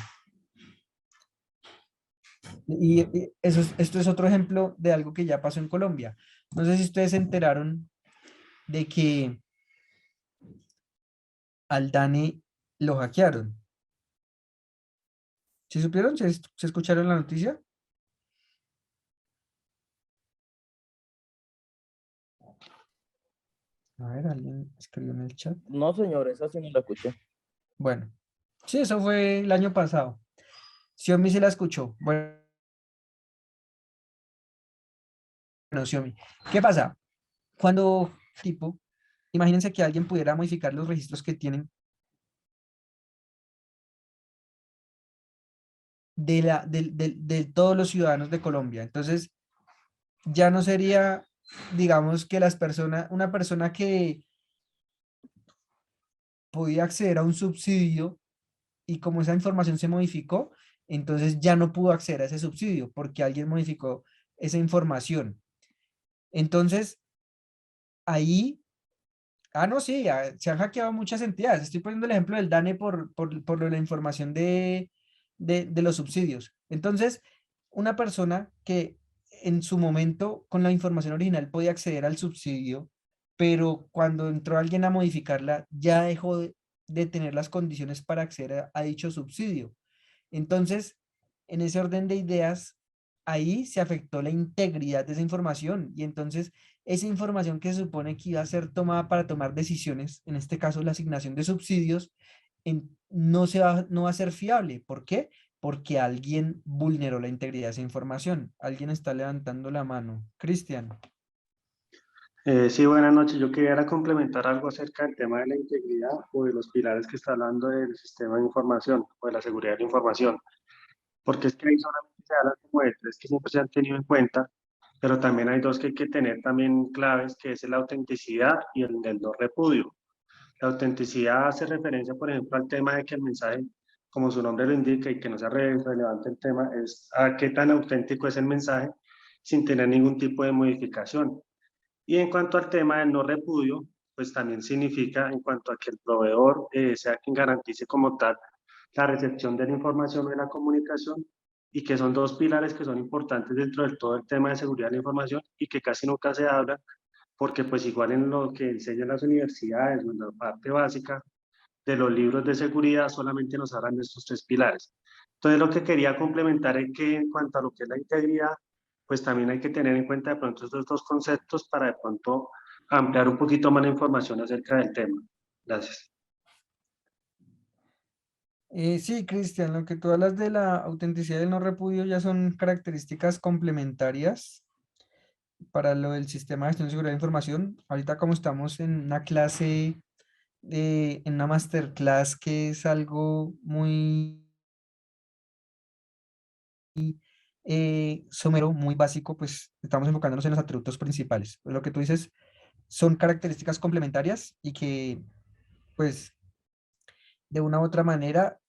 Y esto es otro ejemplo de algo que ya pasó en Colombia. No sé si ustedes se enteraron de que al DANE lo hackearon. ¿Sí supieron? ¿Se escucharon la noticia? A ver, alguien escribió en el chat. No, señor, esa sí no la escuché. Bueno, sí, eso fue el año pasado. Xiaomi se la escuchó. Bueno, Xiaomi. ¿Qué pasa? Cuando, imagínense que alguien pudiera modificar los registros que tienen de todos los ciudadanos de Colombia. Entonces, ya no sería, digamos, que una persona que podía acceder a un subsidio y como esa información se modificó, entonces ya no pudo acceder a ese subsidio porque alguien modificó esa información. Entonces, ahí, no, sí, se han hackeado muchas entidades. Estoy poniendo el ejemplo del DANE por lo de la información de de los subsidios. Entonces, una persona que en su momento con la información original podía acceder al subsidio, pero cuando entró alguien a modificarla, ya dejó de tener las condiciones para acceder a dicho subsidio. Entonces, en ese orden de ideas, ahí se afectó la integridad de esa información y entonces esa información que se supone que iba a ser tomada para tomar decisiones, en este caso la asignación de subsidios, no va a ser fiable. ¿Por qué? Porque alguien vulneró la integridad de esa información. Alguien está levantando la mano. Cristian. Sí, buenas noches. Yo quería era complementar algo acerca del tema de la integridad o de los pilares que está hablando del sistema de información o de la seguridad de la información. Porque es que ahí solamente se habla como de tres que siempre se han tenido en cuenta, pero también hay dos que hay que tener también claves, que es la autenticidad y el del no repudio. La autenticidad hace referencia, por ejemplo, al tema de que el mensaje, como su nombre lo indica, y que no sea relevante el tema, es a qué tan auténtico es el mensaje sin tener ningún tipo de modificación. Y en cuanto al tema del no repudio, pues también significa en cuanto a que el proveedor sea quien garantice como tal la recepción de la información o de la comunicación, y que son dos pilares que son importantes dentro del todo el tema de seguridad de la información y que casi nunca se habla, porque pues igual en lo que enseñan las universidades, en la parte básica de los libros de seguridad solamente nos hablan de estos tres pilares. Entonces lo que quería complementar es que en cuanto a lo que es la integridad, pues también hay que tener en cuenta de pronto estos dos conceptos para de pronto ampliar un poquito más la información acerca del tema. Gracias. Sí, Cristian, lo que tú hablas de la autenticidad y el no repudio ya son características complementarias para lo del sistema de gestión de seguridad de información. Ahorita como estamos en una clase, en una masterclass que es algo muy somero, muy básico, pues estamos enfocándonos en los atributos principales. Pues lo que tú dices son características complementarias y que, pues, de una u otra manera,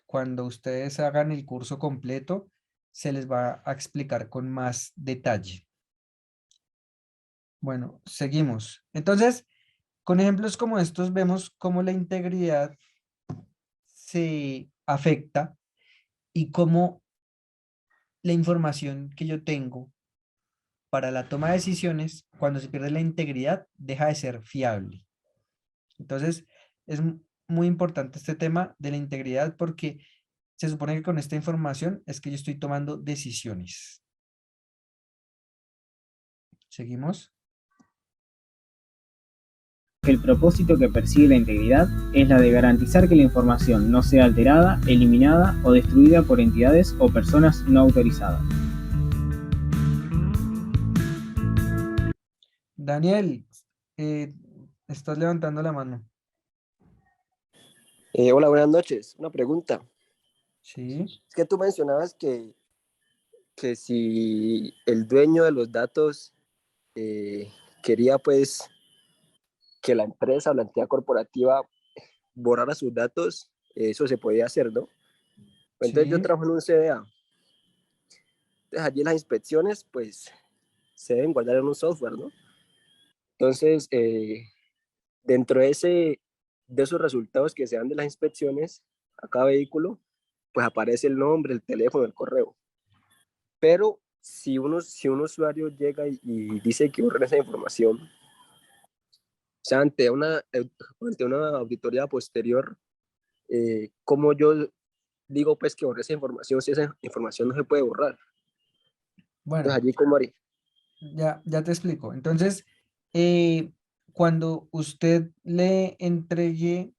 cuando ustedes hagan el curso completo, se les va a explicar con más detalle. Bueno, seguimos. Entonces, con ejemplos como estos, vemos cómo la integridad se afecta y cómo la información que yo tengo para la toma de decisiones, cuando se pierde la integridad, deja de ser fiable. Entonces, es muy importante este tema de la integridad porque se supone que con esta información es que yo estoy tomando decisiones. ¿Seguimos? El propósito que persigue la integridad es la de garantizar que la información no sea alterada, eliminada o destruida por entidades o personas no autorizadas. Daniel, estás levantando la mano. Hola, buenas noches. Una pregunta. Sí. Es que tú mencionabas que si el dueño de los datos quería pues que la empresa o la entidad corporativa borrara sus datos, eso se podía hacer, ¿no? Entonces yo Sí. trabajo en un CDA. Entonces allí las inspecciones pues se deben guardar en un software, ¿no? Entonces, dentro de esos resultados que se dan de las inspecciones a cada vehículo, pues aparece el nombre, el teléfono, el correo. Pero si un usuario llega y dice que borra esa información, o sea, ante una auditoría posterior, ¿cómo yo digo pues que borré esa información si esa información no se puede borrar? Bueno, Entonces allí cómo haría. ya te explico. Entonces, cuando usted le entregue,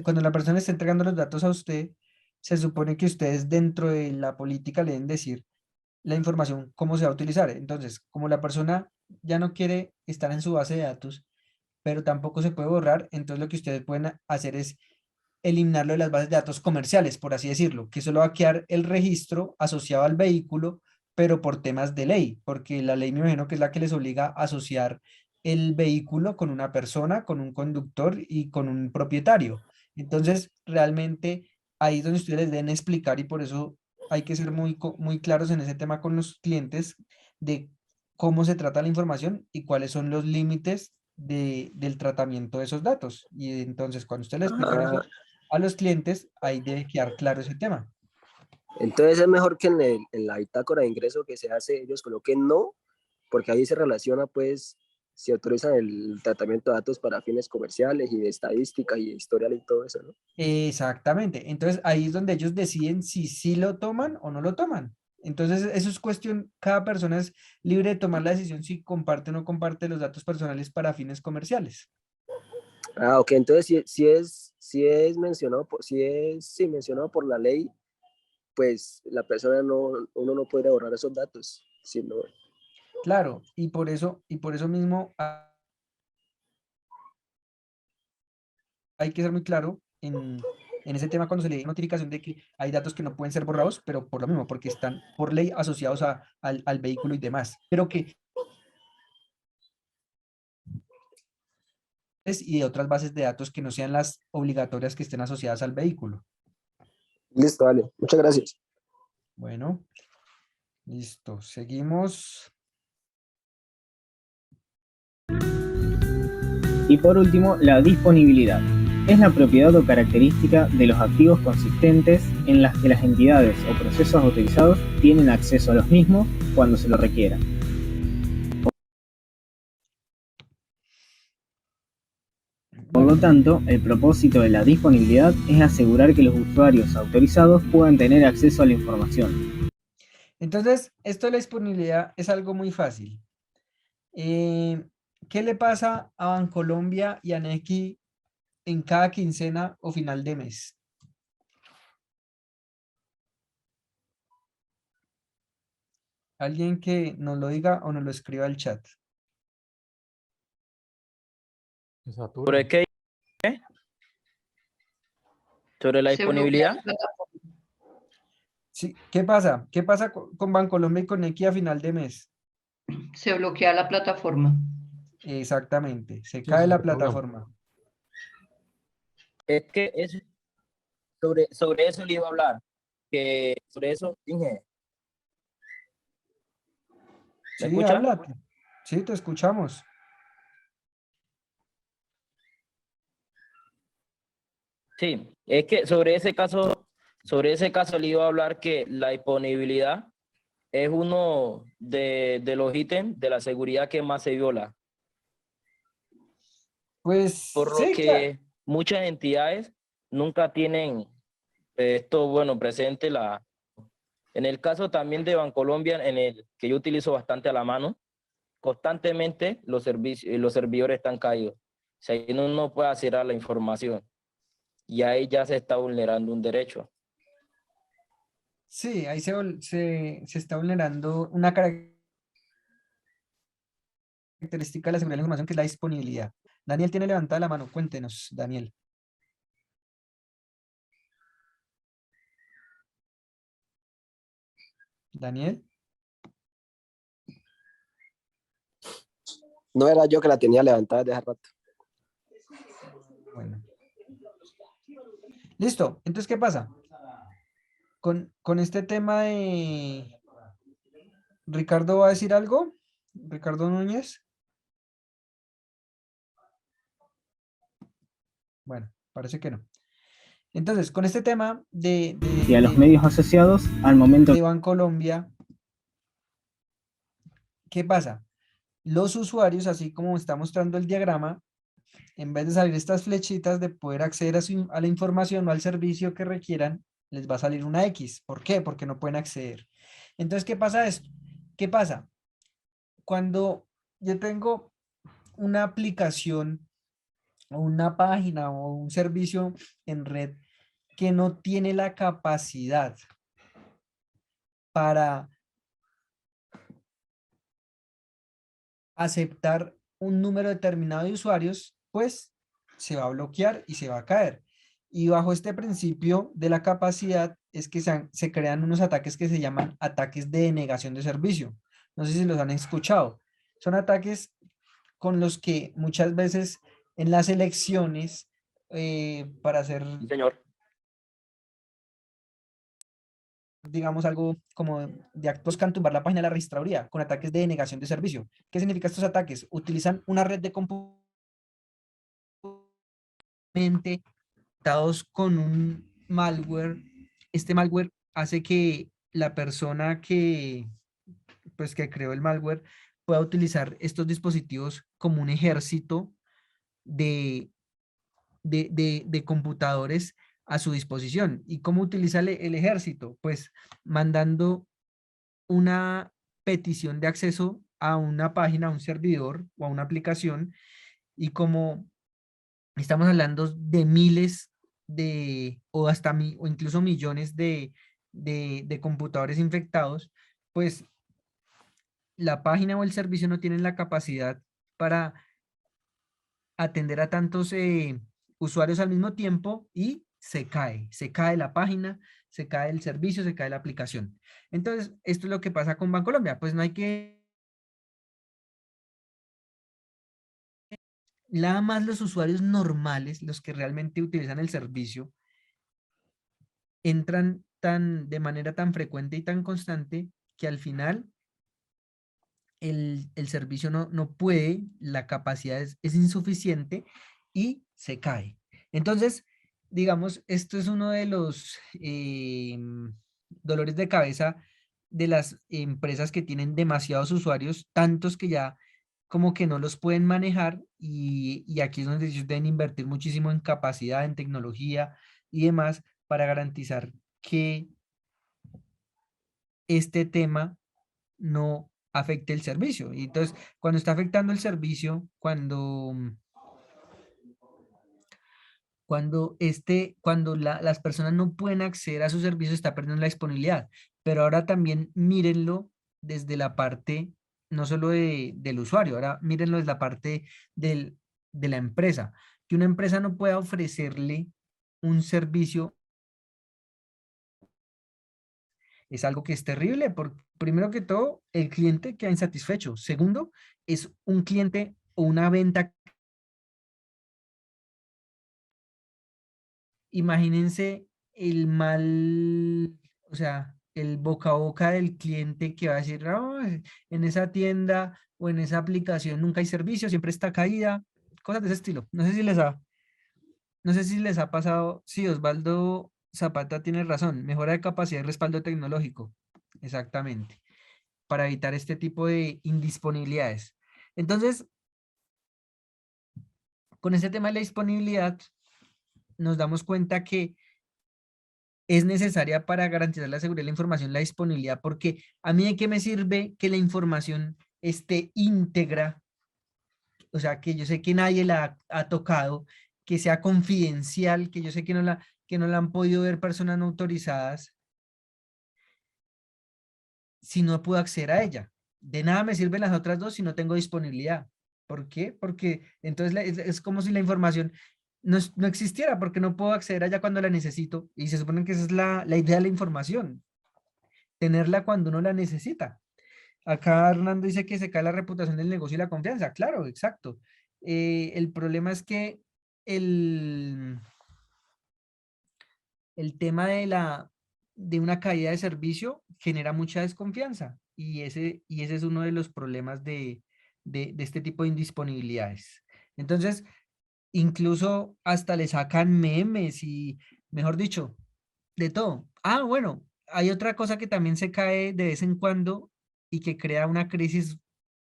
cuando la persona está entregando los datos a usted, se supone que ustedes dentro de la política le deben decir la información, cómo se va a utilizar. Entonces, como la persona ya no quiere estar en su base de datos, pero tampoco se puede borrar, entonces lo que ustedes pueden hacer es eliminarlo de las bases de datos comerciales, por así decirlo, que solo va a quedar el registro asociado al vehículo, pero por temas de ley, porque la ley me imagino que es la que les obliga a asociar el vehículo con una persona, con un conductor y con un propietario. Entonces, realmente ahí es donde ustedes les deben explicar y por eso hay que ser muy claros en ese tema con los clientes de cómo se trata la información y cuáles son los límites del tratamiento de esos datos. Y entonces, cuando usted le explican eso, a los clientes, ahí debe quedar claro ese tema. Entonces es mejor que en la bitácora de ingreso que se hace, ellos coloquen no, porque ahí se relaciona, pues, si autorizan el tratamiento de datos para fines comerciales y de estadística y de historial y todo eso, ¿no? Exactamente. Entonces ahí es donde ellos deciden si sí lo toman o no lo toman. Entonces eso es cuestión, cada persona es libre de tomar la decisión si comparte o no comparte los datos personales para fines comerciales. Ah, ok, entonces si es mencionado mencionado por la ley, pues la persona uno no puede borrar esos datos, sino Claro, y por eso mismo hay que ser muy claro en ese tema cuando se le dé notificación de que hay datos que no pueden ser borrados, pero por lo mismo, porque están por ley asociados al vehículo y demás. Pero que y de otras bases de datos que no sean las obligatorias que estén asociadas al vehículo. listo, vale, muchas gracias. Bueno, listo, seguimos. Y por último, la disponibilidad. Es la propiedad o característica de los activos consistentes en las que las entidades o procesos autorizados tienen acceso a los mismos cuando se lo requiera. Por lo tanto, el propósito de la disponibilidad es asegurar que los usuarios autorizados puedan tener acceso a la información. Entonces, esto de la disponibilidad es algo muy fácil. ¿Qué le pasa a Bancolombia y a Nequi en cada quincena o final de mes? Alguien que nos lo diga o nos lo escriba al chat. ¿Sobre qué? ¿Sobre la Se bloquea disponibilidad? la plataforma. Sí, ¿qué pasa? ¿Qué pasa con Bancolombia y con Nequi a final de mes? Se bloquea la plataforma. Exactamente, se cae la plataforma. Es que sobre eso le iba a hablar. Que sobre eso, Inge. ¿Me Sí, escucha? habla. Sí, te escuchamos. Sí, es que sobre ese caso le iba a hablar que la disponibilidad es uno de los ítems de la seguridad que más se viola. Pues Por lo sí, claro. que muchas entidades nunca tienen esto, bueno, presente en el caso también de Bancolombia, en el que yo utilizo bastante a la mano, constantemente los servidores están caídos. O sea, ahí no puede acceder a la información. Y ahí ya se está vulnerando un derecho. Sí, ahí se está vulnerando una característica de la seguridad de la información que es la disponibilidad. Daniel tiene levantada la mano, cuéntenos, Daniel. Daniel. No era yo que la tenía levantada desde hace rato. Bueno. Listo, entonces, ¿qué pasa? Con este tema de... ¿Ricardo va a decir algo? ¿Ricardo Núñez? Bueno, parece que no. Entonces, con este tema Y a los medios asociados, al momento de Bancolombia, ¿qué pasa? Los usuarios, así como está mostrando el diagrama, en vez de salir estas flechitas de poder acceder a la información o al servicio que requieran, les va a salir una X. ¿Por qué? Porque no pueden acceder. Entonces, ¿qué pasa esto? ¿Qué pasa? Cuando yo tengo una aplicación o una página o un servicio en red que no tiene la capacidad para aceptar un número determinado de usuarios, pues se va a bloquear y se va a caer. Y bajo este principio de la capacidad es que se crean unos ataques que se llaman ataques de denegación de servicio. No sé si los han escuchado. Son ataques con los que muchas veces en las elecciones para hacer, Señor. digamos, algo como de actos buscan tumbar la página de la registraduría con ataques de denegación de servicio. ¿Qué significa estos ataques? Utilizan una red de computadores infectados con un malware. Este malware hace que la persona pues, que creó el malware pueda utilizar estos dispositivos como un ejército de, de computadores a su disposición. ¿Y cómo utiliza el ejército? Pues mandando una petición de acceso a una página, a un servidor o a una aplicación, y como estamos hablando de miles o hasta o incluso millones de computadores infectados, pues la página o el servicio no tienen la capacidad para atender a tantos usuarios al mismo tiempo y se cae la página, se cae el servicio, se cae la aplicación. Entonces, esto es lo que pasa con Bancolombia. Pues no hay que... Nada más los usuarios normales, los que realmente utilizan el servicio, entran de manera tan frecuente y tan constante que al final el servicio no puede, la capacidad es insuficiente y se cae. Entonces, digamos, esto es uno de los dolores de cabeza de las empresas que tienen demasiados usuarios, tantos que ya como que no los pueden manejar, y aquí es donde ellos deben invertir muchísimo en capacidad, en tecnología y demás para garantizar que este tema no afecte el servicio. Y entonces, cuando está afectando el servicio, cuando las personas no pueden acceder a su servicio, está perdiendo la disponibilidad. Pero ahora también mírenlo desde la parte, no solo del usuario, ahora mírenlo desde la parte de la empresa. Que una empresa no pueda ofrecerle un servicio es algo que es terrible, porque primero que todo, el cliente queda insatisfecho. Segundo, es un cliente o una venta. Imagínense el mal, o sea, el boca a boca del cliente que va a decir: "No, en esa tienda o en esa aplicación nunca hay servicio, siempre está caída", cosas de ese estilo. No sé si les ha pasado. Sí, Osvaldo Zapata tiene razón, mejora de capacidad y respaldo tecnológico. Exactamente, para evitar este tipo de indisponibilidades. Entonces, con este tema de la disponibilidad, nos damos cuenta que es necesaria para garantizar la seguridad de la información, la disponibilidad, porque a mí de qué me sirve que la información esté íntegra, o sea, que yo sé que nadie la ha tocado, que sea confidencial, que yo sé que no la han podido ver personas no autorizadas, si no puedo acceder a ella. De nada me sirven las otras dos si no tengo disponibilidad. ¿Por qué? Porque entonces es como si la información no existiera, porque no puedo acceder a ella cuando la necesito. Y se supone que esa es la idea de la información, tenerla cuando uno la necesita. Acá Hernando dice que se cae la reputación del negocio y la confianza. Claro, exacto. El problema es que el, el tema de una caída de servicio genera mucha desconfianza, y ese es uno de los problemas de este tipo de indisponibilidades. Entonces, incluso hasta le sacan memes y, mejor dicho, de todo. Ah, bueno, hay otra cosa que también se cae de vez en cuando y que crea una crisis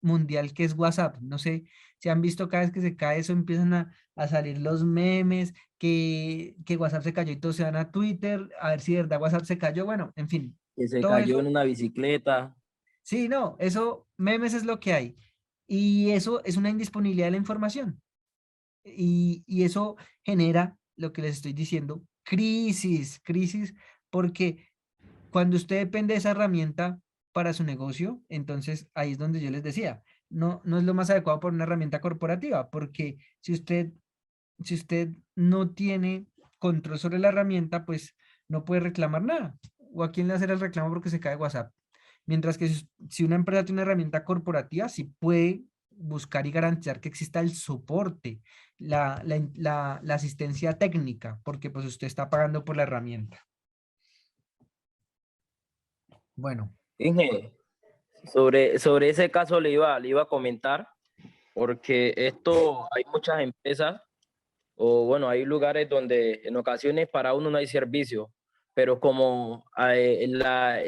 mundial, que es WhatsApp. No sé si han visto, cada vez que se cae eso empiezan a salir los memes, que WhatsApp se cayó y todos se van a Twitter a ver si de verdad WhatsApp se cayó. Bueno, en fin, Que se todo cayó en eso. una bicicleta. Sí, no, eso, memes es lo que hay. Y eso es una indisponibilidad de la información. Y eso genera lo que les estoy diciendo: crisis, porque cuando usted depende de esa herramienta para su negocio, entonces ahí es donde yo les decía, no es lo más adecuado por una herramienta corporativa, porque si usted no tiene control sobre la herramienta, pues no puede reclamar nada. ¿O a quién le hacer el reclamo porque se cae WhatsApp? Mientras que si una empresa tiene una herramienta corporativa, sí puede buscar y garantizar que exista el soporte, la asistencia técnica, porque pues usted está pagando por la herramienta. Bueno. Inge, sobre ese caso le iba a comentar, porque hay muchas empresas o bueno, hay lugares donde en ocasiones para uno no hay servicio, pero como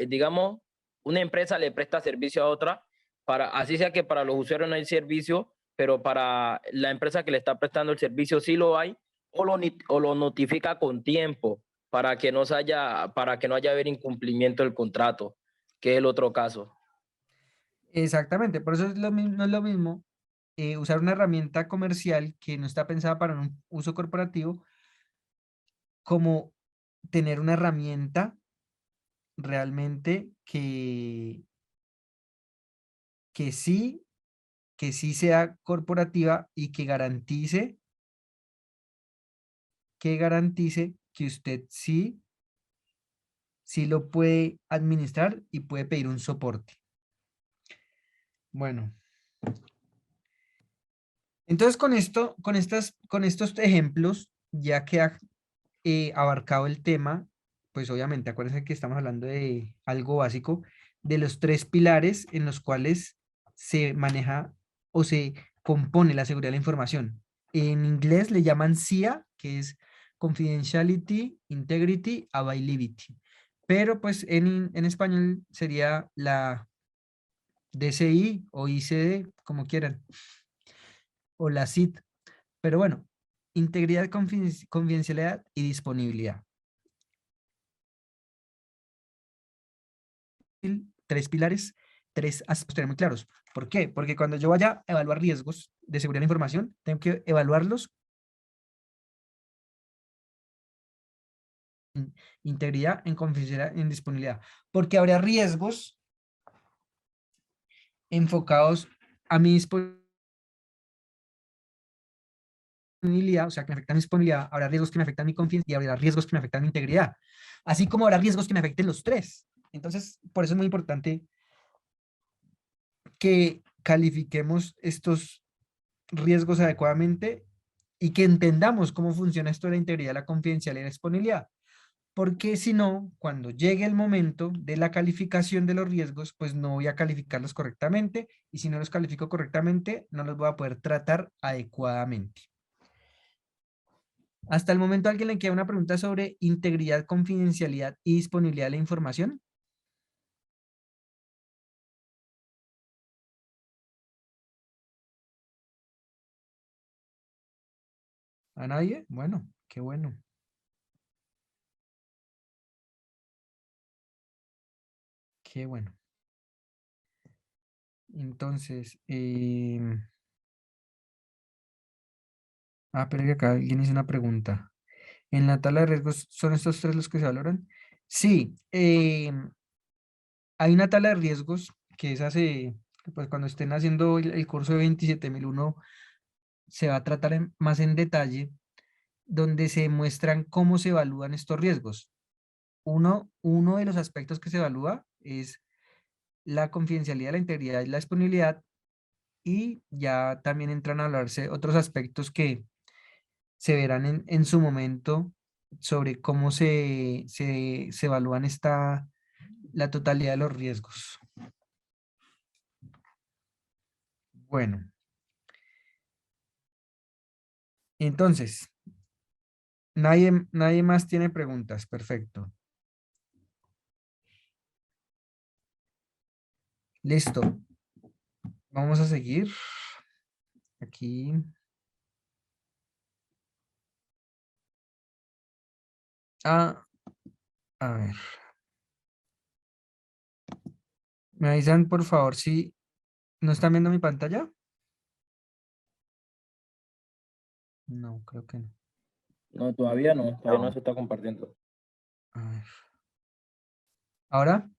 digamos, una empresa le presta servicio a otra, así sea que para los usuarios no hay servicio, pero para la empresa que le está prestando el servicio sí lo hay, o lo notifica con tiempo para que no haya haber incumplimiento del contrato, que es el otro caso. Exactamente, por eso es no es lo mismo usar una herramienta comercial que no está pensada para un uso corporativo, como tener una herramienta realmente que sí sea corporativa y que garantice que usted sí lo puede administrar y puede pedir un soporte. Bueno. Entonces con estos ejemplos, ya que ha abarcado el tema, pues obviamente acuérdense que estamos hablando de algo básico, de los 3 pilares en los cuales se maneja o se compone la seguridad de la información. En inglés le llaman CIA, que es Confidentiality, Integrity, Availability. Pero pues en español sería la DCI o ICD, como quieran, o la CID. Pero bueno, integridad, confidencialidad y disponibilidad. 3 pilares, 3 aspectos muy claros. ¿Por qué? Porque cuando yo vaya a evaluar riesgos de seguridad de la información, tengo que evaluarlos en integridad, en confidencialidad, en disponibilidad. Porque habrá riesgos enfocados a mi disponibilidad, o sea, que me afectan mi disponibilidad, habrá riesgos que me afectan mi confianza y habrá riesgos que me afectan mi integridad. Así como habrá riesgos que me afecten los 3. Entonces, por eso es muy importante que califiquemos estos riesgos adecuadamente y que entendamos cómo funciona esto de la integridad, la confidencialidad y la disponibilidad. Porque si no, cuando llegue el momento de la calificación de los riesgos, pues no voy a calificarlos correctamente, y si no los califico correctamente, no los voy a poder tratar adecuadamente. Hasta el momento, ¿a alguien le queda una pregunta sobre integridad, confidencialidad y disponibilidad de la información? ¿A nadie? Bueno, qué bueno. Qué bueno. Entonces, pero que acá alguien hizo una pregunta. ¿En la tabla de riesgos son estos 3 los que se valoran? Sí, hay una tabla de riesgos que es pues cuando estén haciendo el curso de 27001, se va a tratar más en detalle, donde se muestran cómo se evalúan estos riesgos. Uno de los aspectos que se evalúa es la confidencialidad, la integridad y la disponibilidad, y ya también entran a hablarse otros aspectos que se verán en su momento sobre cómo se evalúan la totalidad de los riesgos. Bueno. Entonces, nadie más tiene preguntas. Perfecto. Listo. Vamos a seguir. Aquí. A ver. ¿Me avisan, por favor, si no están viendo mi pantalla? No, creo que no. No, todavía no se está compartiendo. A ver. ¿Ahora?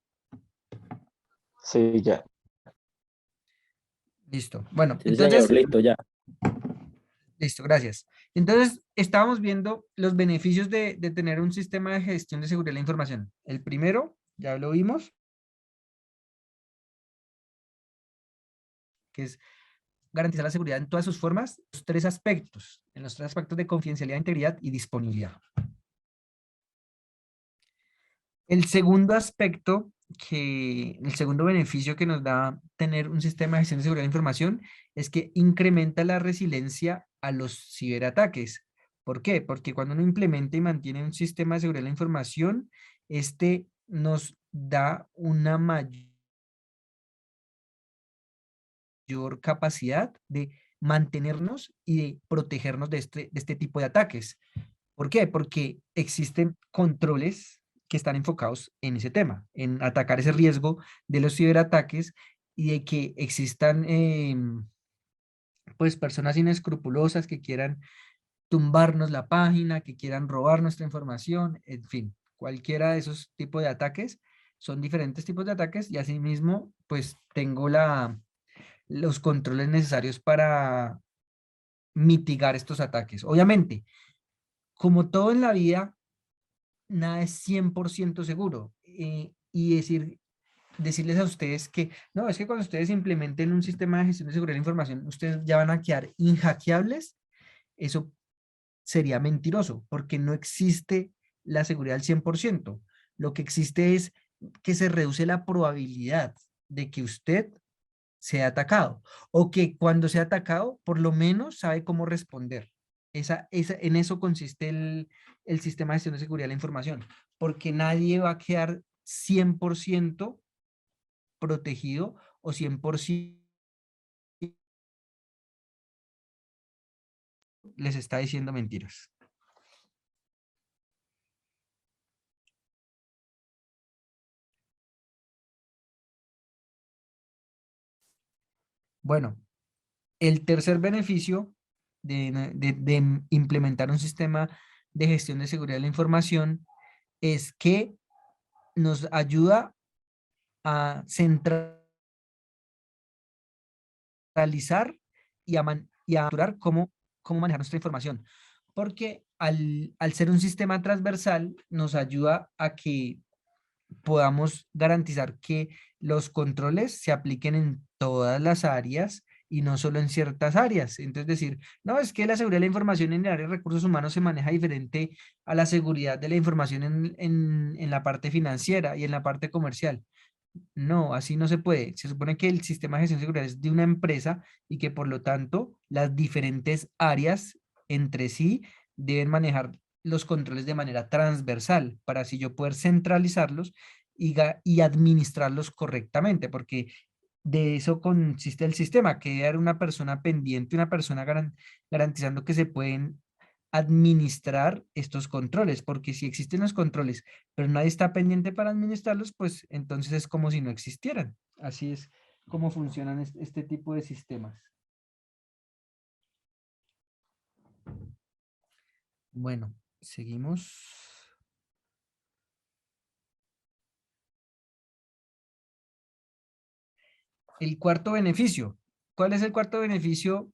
Sí, ya. Listo. Bueno, Sí, entonces... señor, listo, ya. Listo, gracias. Entonces, estábamos viendo los beneficios de tener un sistema de gestión de seguridad de la información. El primero, ya lo vimos, que es garantizar la seguridad en todas sus formas, en los 3 aspectos de confidencialidad, integridad y disponibilidad. El segundo aspecto, el segundo beneficio que nos da tener un sistema de gestión de seguridad de la información es que incrementa la resiliencia a los ciberataques. ¿Por qué? Porque cuando uno implementa y mantiene un sistema de seguridad de la información, este nos da una mayor capacidad de mantenernos y de protegernos de este tipo de ataques. ¿Por qué? Porque existen controles que están enfocados en ese tema, en atacar ese riesgo de los ciberataques y de que existan pues personas inescrupulosas que quieran tumbarnos la página, que quieran robar nuestra información, en fin, cualquiera de esos tipos de ataques. Son diferentes tipos de ataques y asimismo pues tengo los controles necesarios para mitigar estos ataques. Obviamente, como todo en la vida, nada es 100% seguro. Y decirles a ustedes que, no, es que cuando ustedes implementen un sistema de gestión de seguridad de la información, ustedes ya van a quedar inhackeables, eso sería mentiroso, porque no existe la seguridad al 100%. Lo que existe es que se reduce la probabilidad de que usted sea atacado, o que cuando sea atacado, por lo menos sabe cómo responder. En eso consiste el sistema de gestión de seguridad de la información, porque nadie va a quedar 100% protegido o 100% les está diciendo mentiras. Bueno, el tercer beneficio de implementar un sistema de gestión de seguridad de la información es que nos ayuda a centralizar y a capturar cómo manejar nuestra información. Porque al ser un sistema transversal nos ayuda a que podamos garantizar que los controles se apliquen en todas las áreas y no solo en ciertas áreas. Entonces decir, no, es que la seguridad de la información en el área de recursos humanos se maneja diferente a la seguridad de la información en la parte financiera y en la parte comercial. No, así no se puede. Se supone que el sistema de gestión de seguridad es de una empresa y que por lo tanto las diferentes áreas entre sí deben manejar los controles de manera transversal para así yo poder centralizarlos y administrarlos correctamente, porque de eso consiste el sistema, que era una persona pendiente, una persona garantizando que se pueden administrar estos controles, porque si existen los controles, pero nadie está pendiente para administrarlos, pues entonces es como si no existieran. Así es como funcionan este tipo de sistemas. Bueno, seguimos. El cuarto beneficio. ¿Cuál es el cuarto beneficio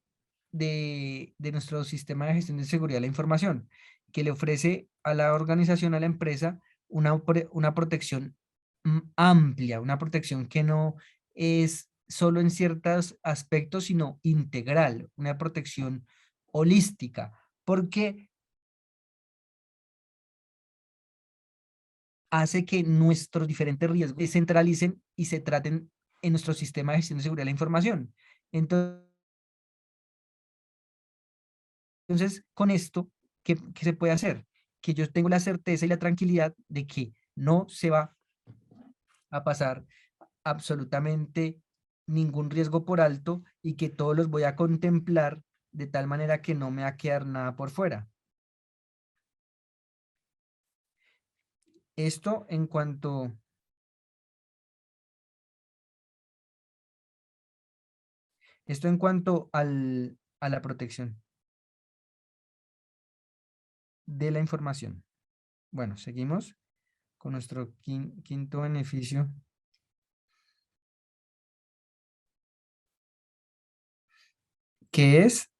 de nuestro sistema de gestión de seguridad de la información? Que le ofrece a la organización, a la empresa, una protección amplia, una protección que no es solo en ciertos aspectos, sino integral, una protección holística, porque hace que nuestros diferentes riesgos se centralicen y se traten en nuestro sistema de gestión de seguridad de la información. Entonces, con esto, ¿qué se puede hacer? Que yo tengo la certeza y la tranquilidad de que no se va a pasar absolutamente ningún riesgo por alto y que todos los voy a contemplar de tal manera que no me va a quedar nada por fuera. Esto en cuanto a la protección de la información. Bueno, seguimos con nuestro quinto beneficio. Que es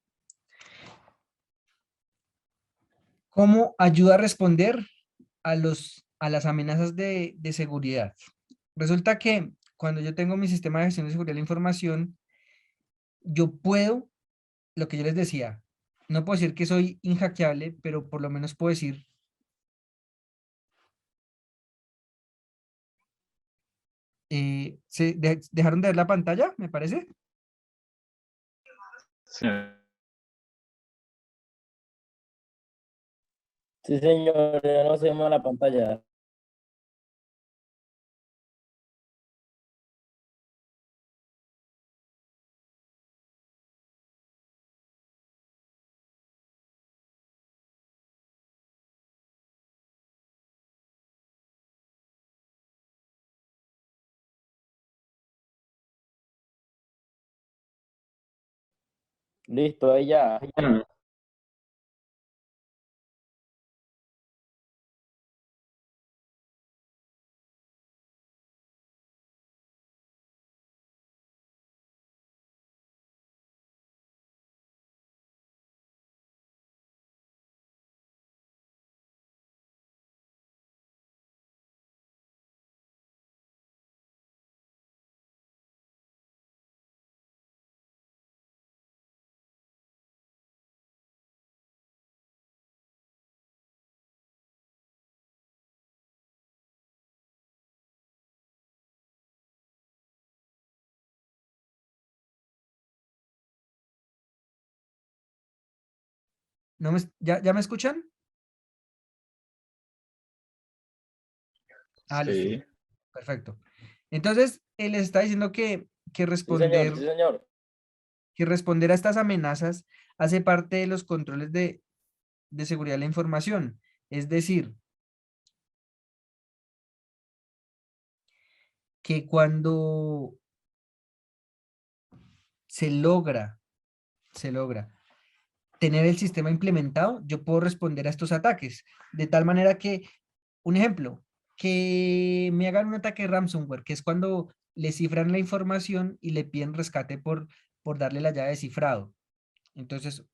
cómo ayuda a responder a las amenazas de seguridad. Resulta que cuando yo tengo mi sistema de gestión de seguridad de la información, yo puedo, lo que yo les decía, no puedo decir que soy inhackeable, pero por lo menos puedo decir ¿dejaron de ver la pantalla, me parece? Sí. Sí, señor, ya no se llama la pantalla. Listo, ahí ya. ¿No me, ya me escuchan? Ah, listo. Sí. Perfecto. Entonces, él les está diciendo Sí, señor, sí, señor. que responder a estas amenazas hace parte de los controles de seguridad de la información. Es decir, que cuando se logra tener el sistema implementado, yo puedo responder a estos ataques. De tal manera que, un ejemplo, que me hagan un ataque de ransomware, que es cuando le cifran la información y le piden rescate por darle la llave de cifrado. Entonces,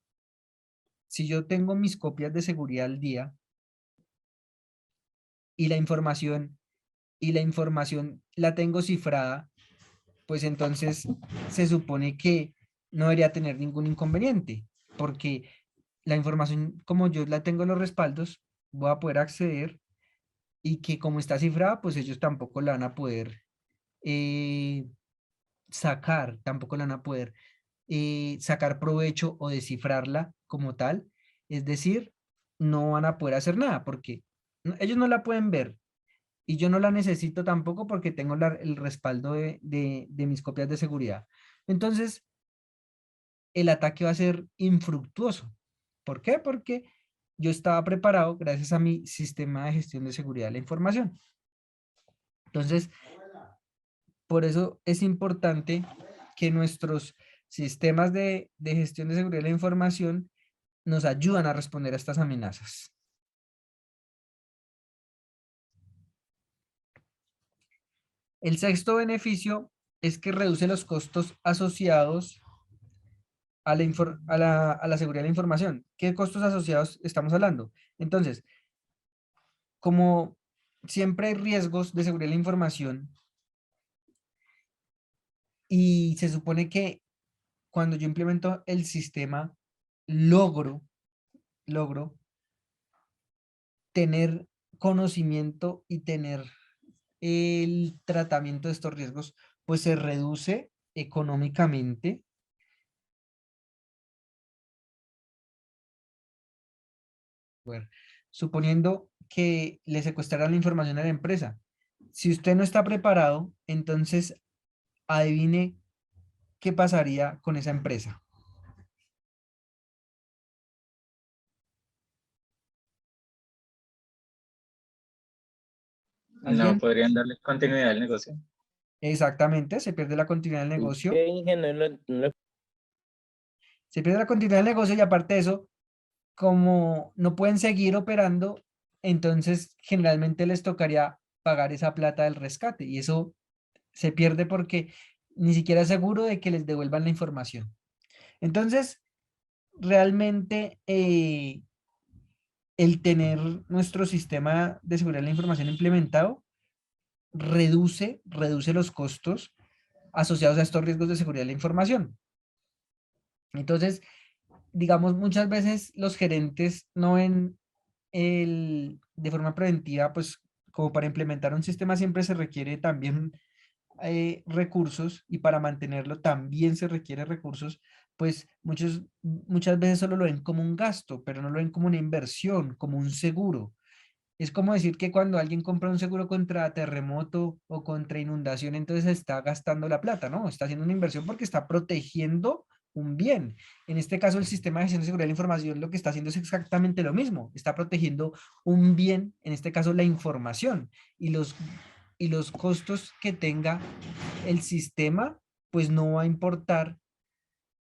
si yo tengo mis copias de seguridad al día y la información la tengo cifrada, pues entonces se supone que no debería tener ningún inconveniente, porque la información, como yo la tengo en los respaldos, voy a poder acceder y que como está cifrada, pues ellos tampoco la van a poder eh, sacar, tampoco la van a poder sacar provecho o descifrarla como tal. Es decir, no van a poder hacer nada porque ellos no la pueden ver y yo no la necesito tampoco porque tengo el respaldo de mis copias de seguridad. Entonces, el ataque va a ser infructuoso. ¿Por qué? Porque yo estaba preparado gracias a mi sistema de gestión de seguridad de la información. Entonces, por eso es importante que nuestros sistemas de gestión de seguridad de la información nos ayudan a responder a estas amenazas. El sexto beneficio es que reduce los costos asociados a la seguridad de la información. ¿Qué costos asociados estamos hablando? Entonces, como siempre hay riesgos de seguridad de la información y se supone que cuando yo implemento el sistema, logro tener conocimiento y tener el tratamiento de estos riesgos, pues se reduce económicamente. Bueno, suponiendo que le secuestraran la información a la empresa. Si usted no está preparado, entonces adivine qué pasaría con esa empresa. No ¿Alguien? podrían darle continuidad al negocio. Exactamente, se pierde la continuidad del negocio. ¿Qué ingeniero Se pierde la continuidad del negocio y aparte de eso, como no pueden seguir operando, entonces generalmente les tocaría pagar esa plata del rescate y eso se pierde porque ni siquiera es seguro de que les devuelvan la información. Entonces, realmente el tener nuestro sistema de seguridad de la información implementado reduce los costos asociados a estos riesgos de seguridad de la información. Entonces, digamos, muchas veces los gerentes no ven de forma preventiva, pues como para implementar un sistema siempre se requiere también recursos y para mantenerlo también se requiere recursos, pues muchas veces solo lo ven como un gasto, pero no lo ven como una inversión, como un seguro. Es como decir que cuando alguien compra un seguro contra terremoto o contra inundación, entonces está gastando la plata, ¿no? Está haciendo una inversión porque está protegiendo un bien. En este caso, el sistema de gestión de seguridad de la información lo que está haciendo es exactamente lo mismo. Está protegiendo un bien, en este caso la información, y los costos que tenga el sistema, pues no va a importar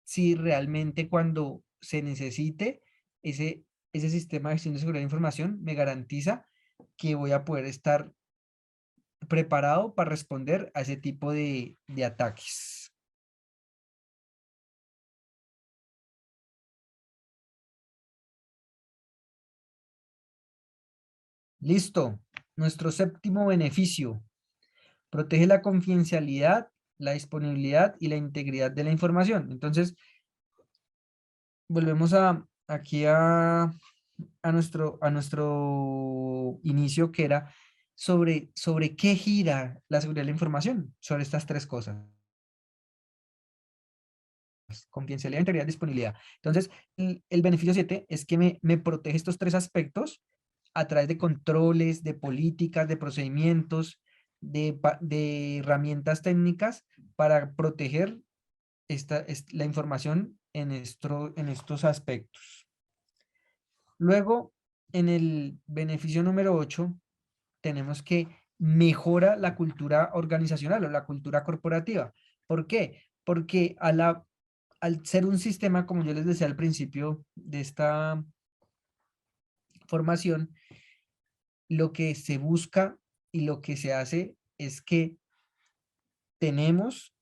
si realmente cuando se necesite ese sistema de gestión de seguridad de información me garantiza que voy a poder estar preparado para responder a ese tipo de ataques. Listo. Nuestro séptimo beneficio. Protege la confidencialidad, la disponibilidad y la integridad de la información. Entonces, volvemos aquí a nuestro inicio, que era sobre qué gira la seguridad de la información, sobre estas tres cosas: confidencialidad, integridad, disponibilidad. Entonces, el beneficio 7 es que me protege estos tres aspectos a través de controles, de políticas, de procedimientos, de herramientas técnicas para proteger la información en estos aspectos. Luego, en el beneficio número 8, tenemos que mejora la cultura organizacional o la cultura corporativa. ¿Por qué? Porque al ser un sistema, como yo les decía al principio de esta formación, lo que se busca y lo que se hace es que tenemos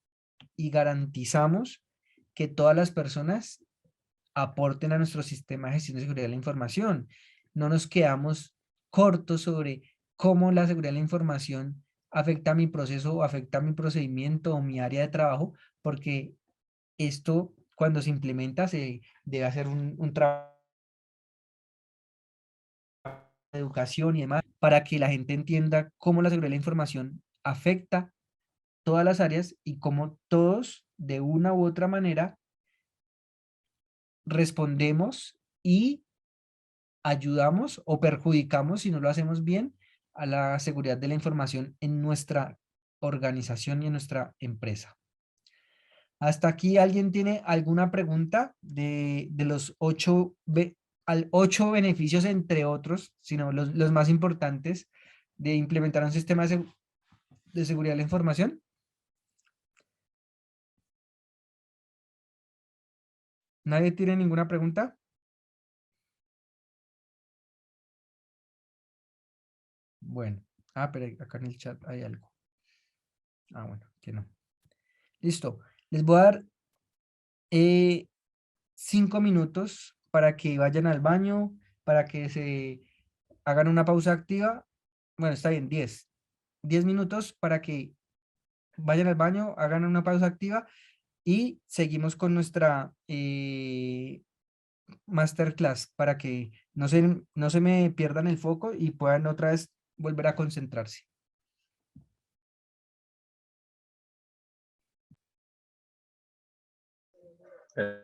y garantizamos que todas las personas aporten a nuestro sistema de gestión de seguridad de la información. No nos quedamos cortos sobre cómo la seguridad de la información afecta a mi proceso o afecta a mi procedimiento o mi área de trabajo, porque esto, cuando se implementa, se debe hacer un trabajo de educación y demás para que la gente entienda cómo la seguridad de la información afecta todas las áreas y cómo todos, de una u otra manera, respondemos y ayudamos o perjudicamos, si no lo hacemos bien, a la seguridad de la información en nuestra organización y en nuestra empresa. ¿Hasta aquí alguien tiene alguna pregunta de los 8 beneficios, entre otros, sino los más importantes, de implementar un sistema de seguridad de la información? ¿Nadie tiene ninguna pregunta? Bueno, pero acá en el chat hay algo. Bueno, que no. Listo. Les voy a dar 5 minutos para que vayan al baño, para que se hagan una pausa activa. Bueno, está bien, 10 minutos para que vayan al baño, hagan una pausa activa y seguimos con nuestra masterclass para que no se me pierdan el foco y puedan otra vez volver a concentrarse.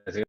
Sí.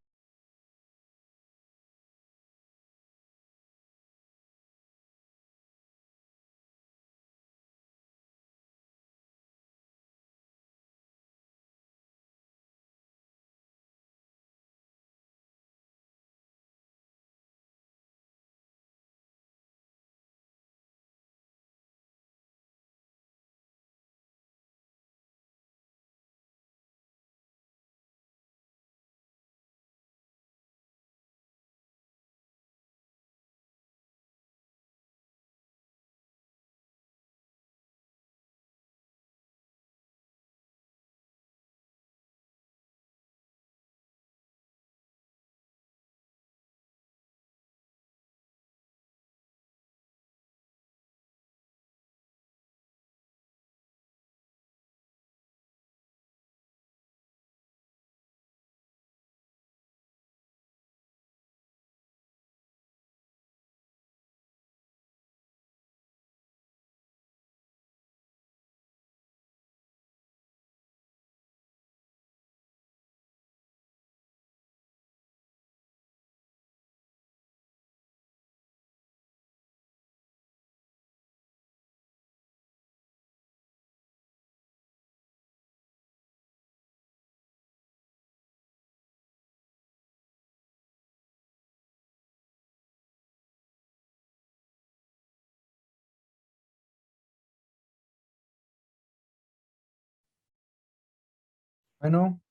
Bueno,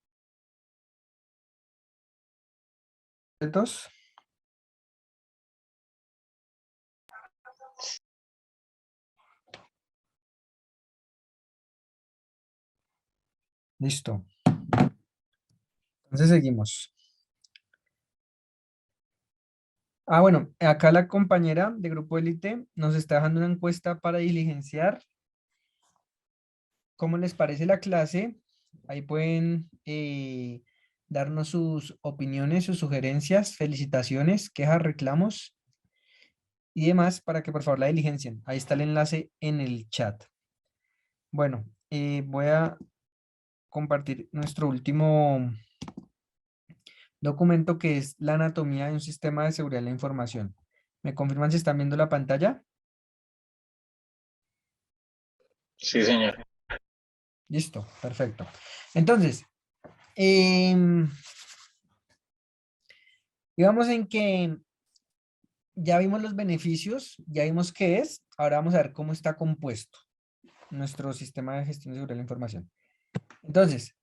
¿retos? Listo. Entonces seguimos. Ah, bueno, acá la compañera de Grupo Élite nos está dejando una encuesta para diligenciar. ¿Cómo les parece la clase? Ahí pueden darnos sus opiniones, sus sugerencias, felicitaciones, quejas, reclamos y demás para que por favor la diligencien. Ahí está el enlace en el chat. Bueno, voy a compartir nuestro último documento que es la anatomía de un sistema de seguridad de la información. ¿Me confirman si están viendo la pantalla? Sí, señor. Listo, perfecto. Entonces, digamos en que ya vimos los beneficios, ya vimos qué es, ahora vamos a ver cómo está compuesto nuestro sistema de gestión de seguridad de la información. Entonces,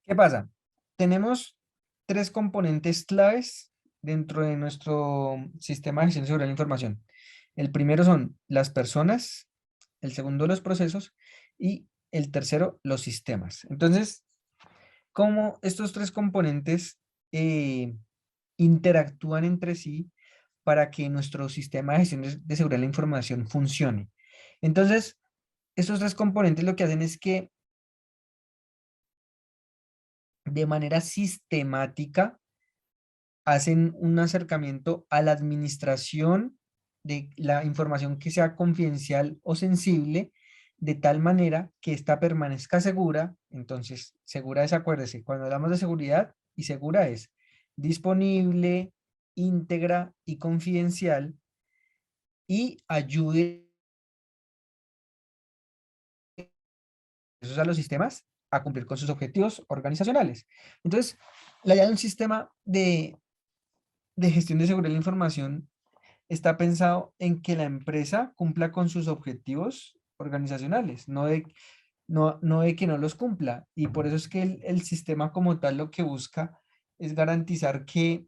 ¿qué pasa? Tenemos tres componentes claves dentro de nuestro sistema de gestión de seguridad de la información. El primero son las personas, el segundo los procesos y el tercero los sistemas. Entonces, ¿cómo estos tres componentes interactúan entre sí para que nuestro sistema de gestión de seguridad de la información funcione? Entonces, estos tres componentes lo que hacen es que de manera sistemática hacen un acercamiento a la administración de la información que sea confidencial o sensible, de tal manera que ésta permanezca segura. Entonces, segura es, acuérdese, cuando hablamos de seguridad, y segura es disponible, íntegra y confidencial, y ayude a los sistemas a cumplir con sus objetivos organizacionales. Entonces, la idea de un sistema de gestión de seguridad de la información está pensado en que la empresa cumpla con sus objetivos organizacionales, no de que no los cumpla. Y por eso es que el sistema como tal lo que busca es garantizar que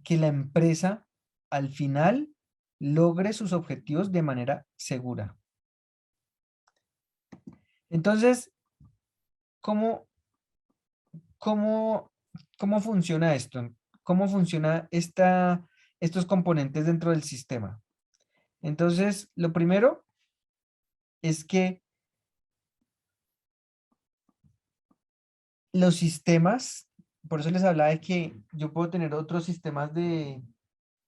la empresa al final logre sus objetivos de manera segura. Entonces, ¿cómo funciona esto? ¿Cómo funciona estos componentes dentro del sistema? Entonces, lo primero es que los sistemas, por eso les hablaba de que yo puedo tener otros sistemas de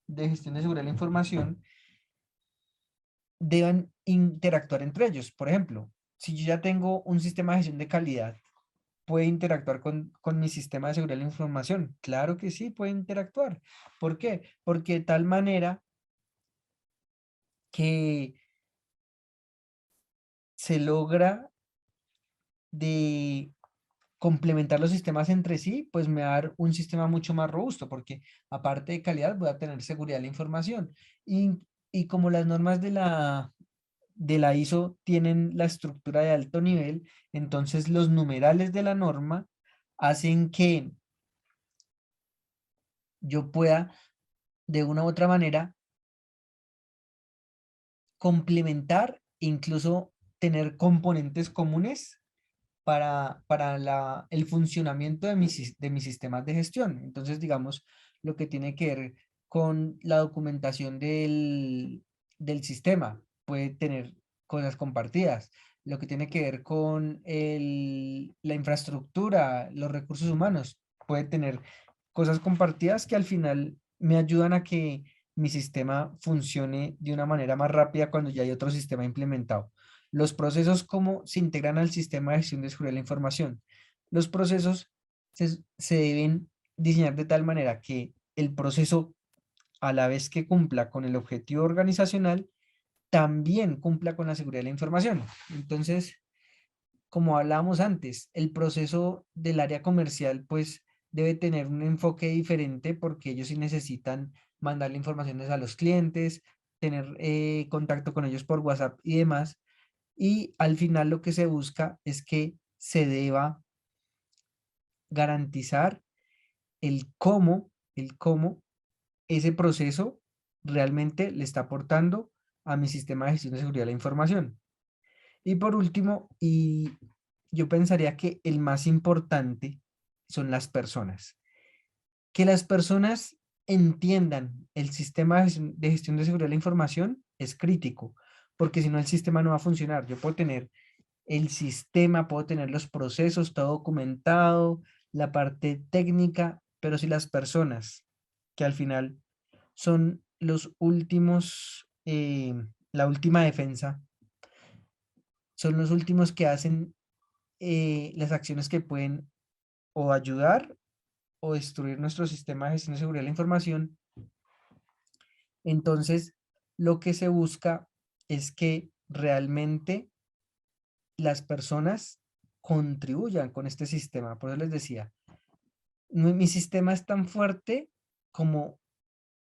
gestión de seguridad de la información, deben interactuar entre ellos. Por ejemplo, si yo ya tengo un sistema de gestión de calidad, ¿puede interactuar con mi sistema de seguridad de la información? Claro que sí, puede interactuar. ¿Por qué? Porque de tal manera que se logra de complementar los sistemas entre sí, pues me va a dar un sistema mucho más robusto, porque aparte de calidad voy a tener seguridad de la información. Y como las normas de la ISO tienen la estructura de alto nivel, entonces los numerales de la norma hacen que yo pueda de una u otra manera complementar, incluso tener componentes comunes para el funcionamiento de de mis sistemas de gestión. Entonces, digamos, lo que tiene que ver con la documentación del sistema puede tener cosas compartidas. Lo que tiene que ver con la infraestructura, los recursos humanos, puede tener cosas compartidas que al final me ayudan a que mi sistema funcione de una manera más rápida cuando ya hay otro sistema implementado. Los procesos, ¿cómo se integran al sistema de gestión de seguridad de la información? Los procesos se deben diseñar de tal manera que el proceso, a la vez que cumpla con el objetivo organizacional, también cumpla con la seguridad de la información. Entonces, como hablábamos antes, el proceso del área comercial, pues, debe tener un enfoque diferente porque ellos sí necesitan mandarle informaciones a los clientes, tener contacto con ellos por WhatsApp y demás. Y al final lo que se busca es que se deba garantizar el cómo ese proceso realmente le está aportando a mi sistema de gestión de seguridad de la información. Y por último, y yo pensaría que el más importante son las personas. Que las personas entiendan el sistema de gestión de seguridad de la información es crítico, porque si no el sistema no va a funcionar. Yo puedo tener el sistema, puedo tener los procesos, todo documentado, la parte técnica, pero si las personas, que al final son los últimos, la última defensa, son los últimos que hacen las acciones que pueden o ayudar o destruir nuestro sistema de gestión de seguridad de la información. Entonces, lo que se busca es que realmente las personas contribuyan con este sistema. Por eso les decía, mi sistema es tan fuerte como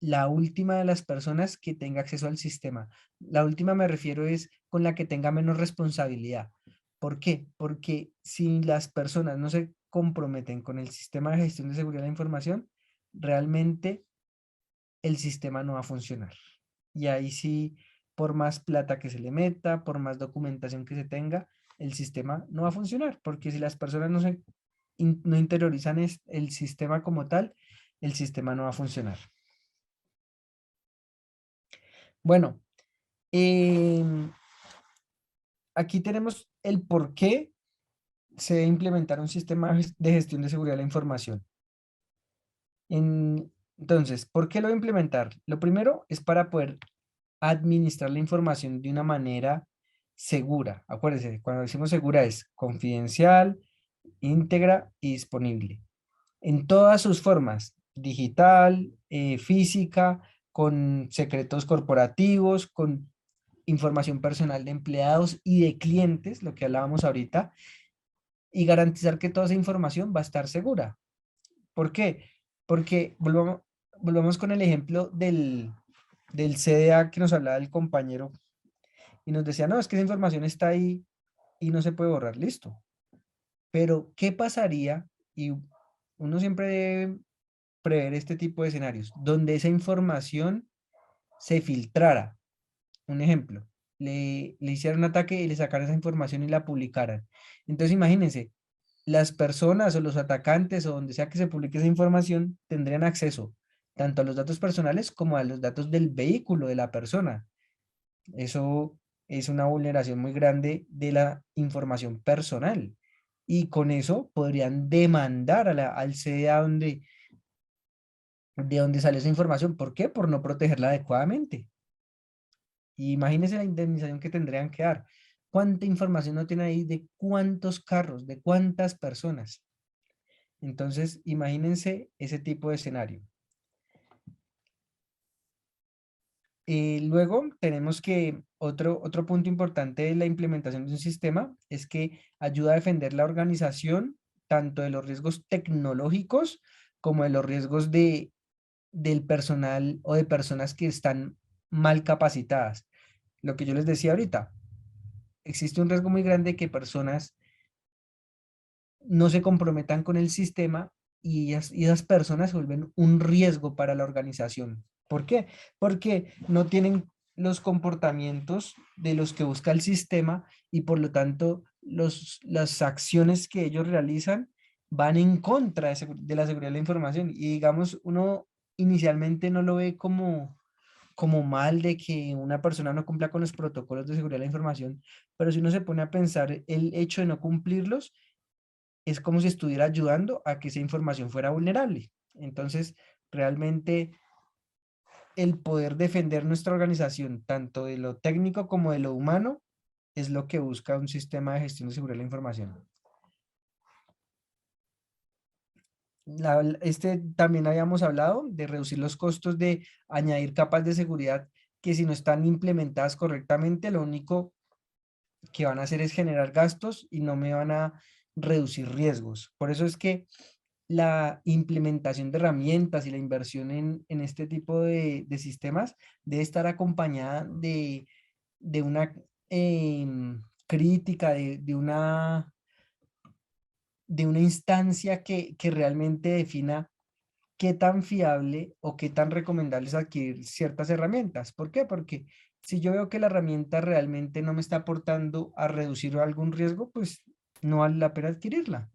la última de las personas que tenga acceso al sistema. La última me refiero es con la que tenga menos responsabilidad. ¿Por qué? Porque si las personas no se comprometen con el sistema de gestión de seguridad de la información, realmente el sistema no va a funcionar. Y ahí sí, por más plata que se le meta, por más documentación que se tenga, el sistema no va a funcionar, porque si las personas no interiorizan el sistema como tal, el sistema no va a funcionar. Bueno, aquí tenemos el por qué se debe implementar un sistema de gestión de seguridad de la información. Entonces, ¿por qué lo voy a implementar? Lo primero es para poder administrar la información de una manera segura. Acuérdense, cuando decimos segura es confidencial, íntegra y disponible. En todas sus formas, digital, física, con secretos corporativos, con información personal de empleados y de clientes, lo que hablábamos ahorita, y garantizar que toda esa información va a estar segura. ¿Por qué? Porque volvamos con el ejemplo del CDA que nos hablaba el compañero y nos decía, no, es que esa información está ahí y no se puede borrar, listo. Pero, ¿qué pasaría? Y uno siempre debe prever este tipo de escenarios, donde esa información se filtrara. Un ejemplo, le hicieran un ataque y le sacaran esa información y la publicaran. Entonces, imagínense, las personas o los atacantes o donde sea que se publique esa información tendrían acceso tanto a los datos personales como a los datos del vehículo de la persona. Eso es una vulneración muy grande de la información personal. Y con eso podrían demandar al CDA de donde salió esa información. ¿Por qué? Por no protegerla adecuadamente. Y imagínense la indemnización que tendrían que dar. ¿Cuánta información no tiene ahí de cuántos carros, de cuántas personas? Entonces, imagínense ese tipo de escenario. Luego tenemos que otro punto importante de la implementación de un sistema es que ayuda a defender la organización tanto de los riesgos tecnológicos como de los riesgos del personal o de personas que están mal capacitadas. Lo que yo les decía ahorita, existe un riesgo muy grande de que personas no se comprometan con el sistema y esas personas se vuelven un riesgo para la organización. ¿Por qué? Porque no tienen los comportamientos de los que busca el sistema y por lo tanto las acciones que ellos realizan van en contra de la seguridad de la información. Y digamos, uno inicialmente no lo ve como mal de que una persona no cumpla con los protocolos de seguridad de la información, pero si uno se pone a pensar el hecho de no cumplirlos, es como si estuviera ayudando a que esa información fuera vulnerable. Entonces, realmente el poder defender nuestra organización, tanto de lo técnico como de lo humano, es lo que busca un sistema de gestión de seguridad de la información. También habíamos hablado de reducir los costos de añadir capas de seguridad que si no están implementadas correctamente, lo único que van a hacer es generar gastos y no me van a reducir riesgos. Por eso es que la implementación de herramientas y la inversión en este tipo de sistemas debe estar acompañada de una crítica, de una instancia que realmente defina qué tan fiable o qué tan recomendable es adquirir ciertas herramientas. ¿Por qué? Porque si yo veo que la herramienta realmente no me está aportando a reducir algún riesgo, pues no vale la pena adquirirla.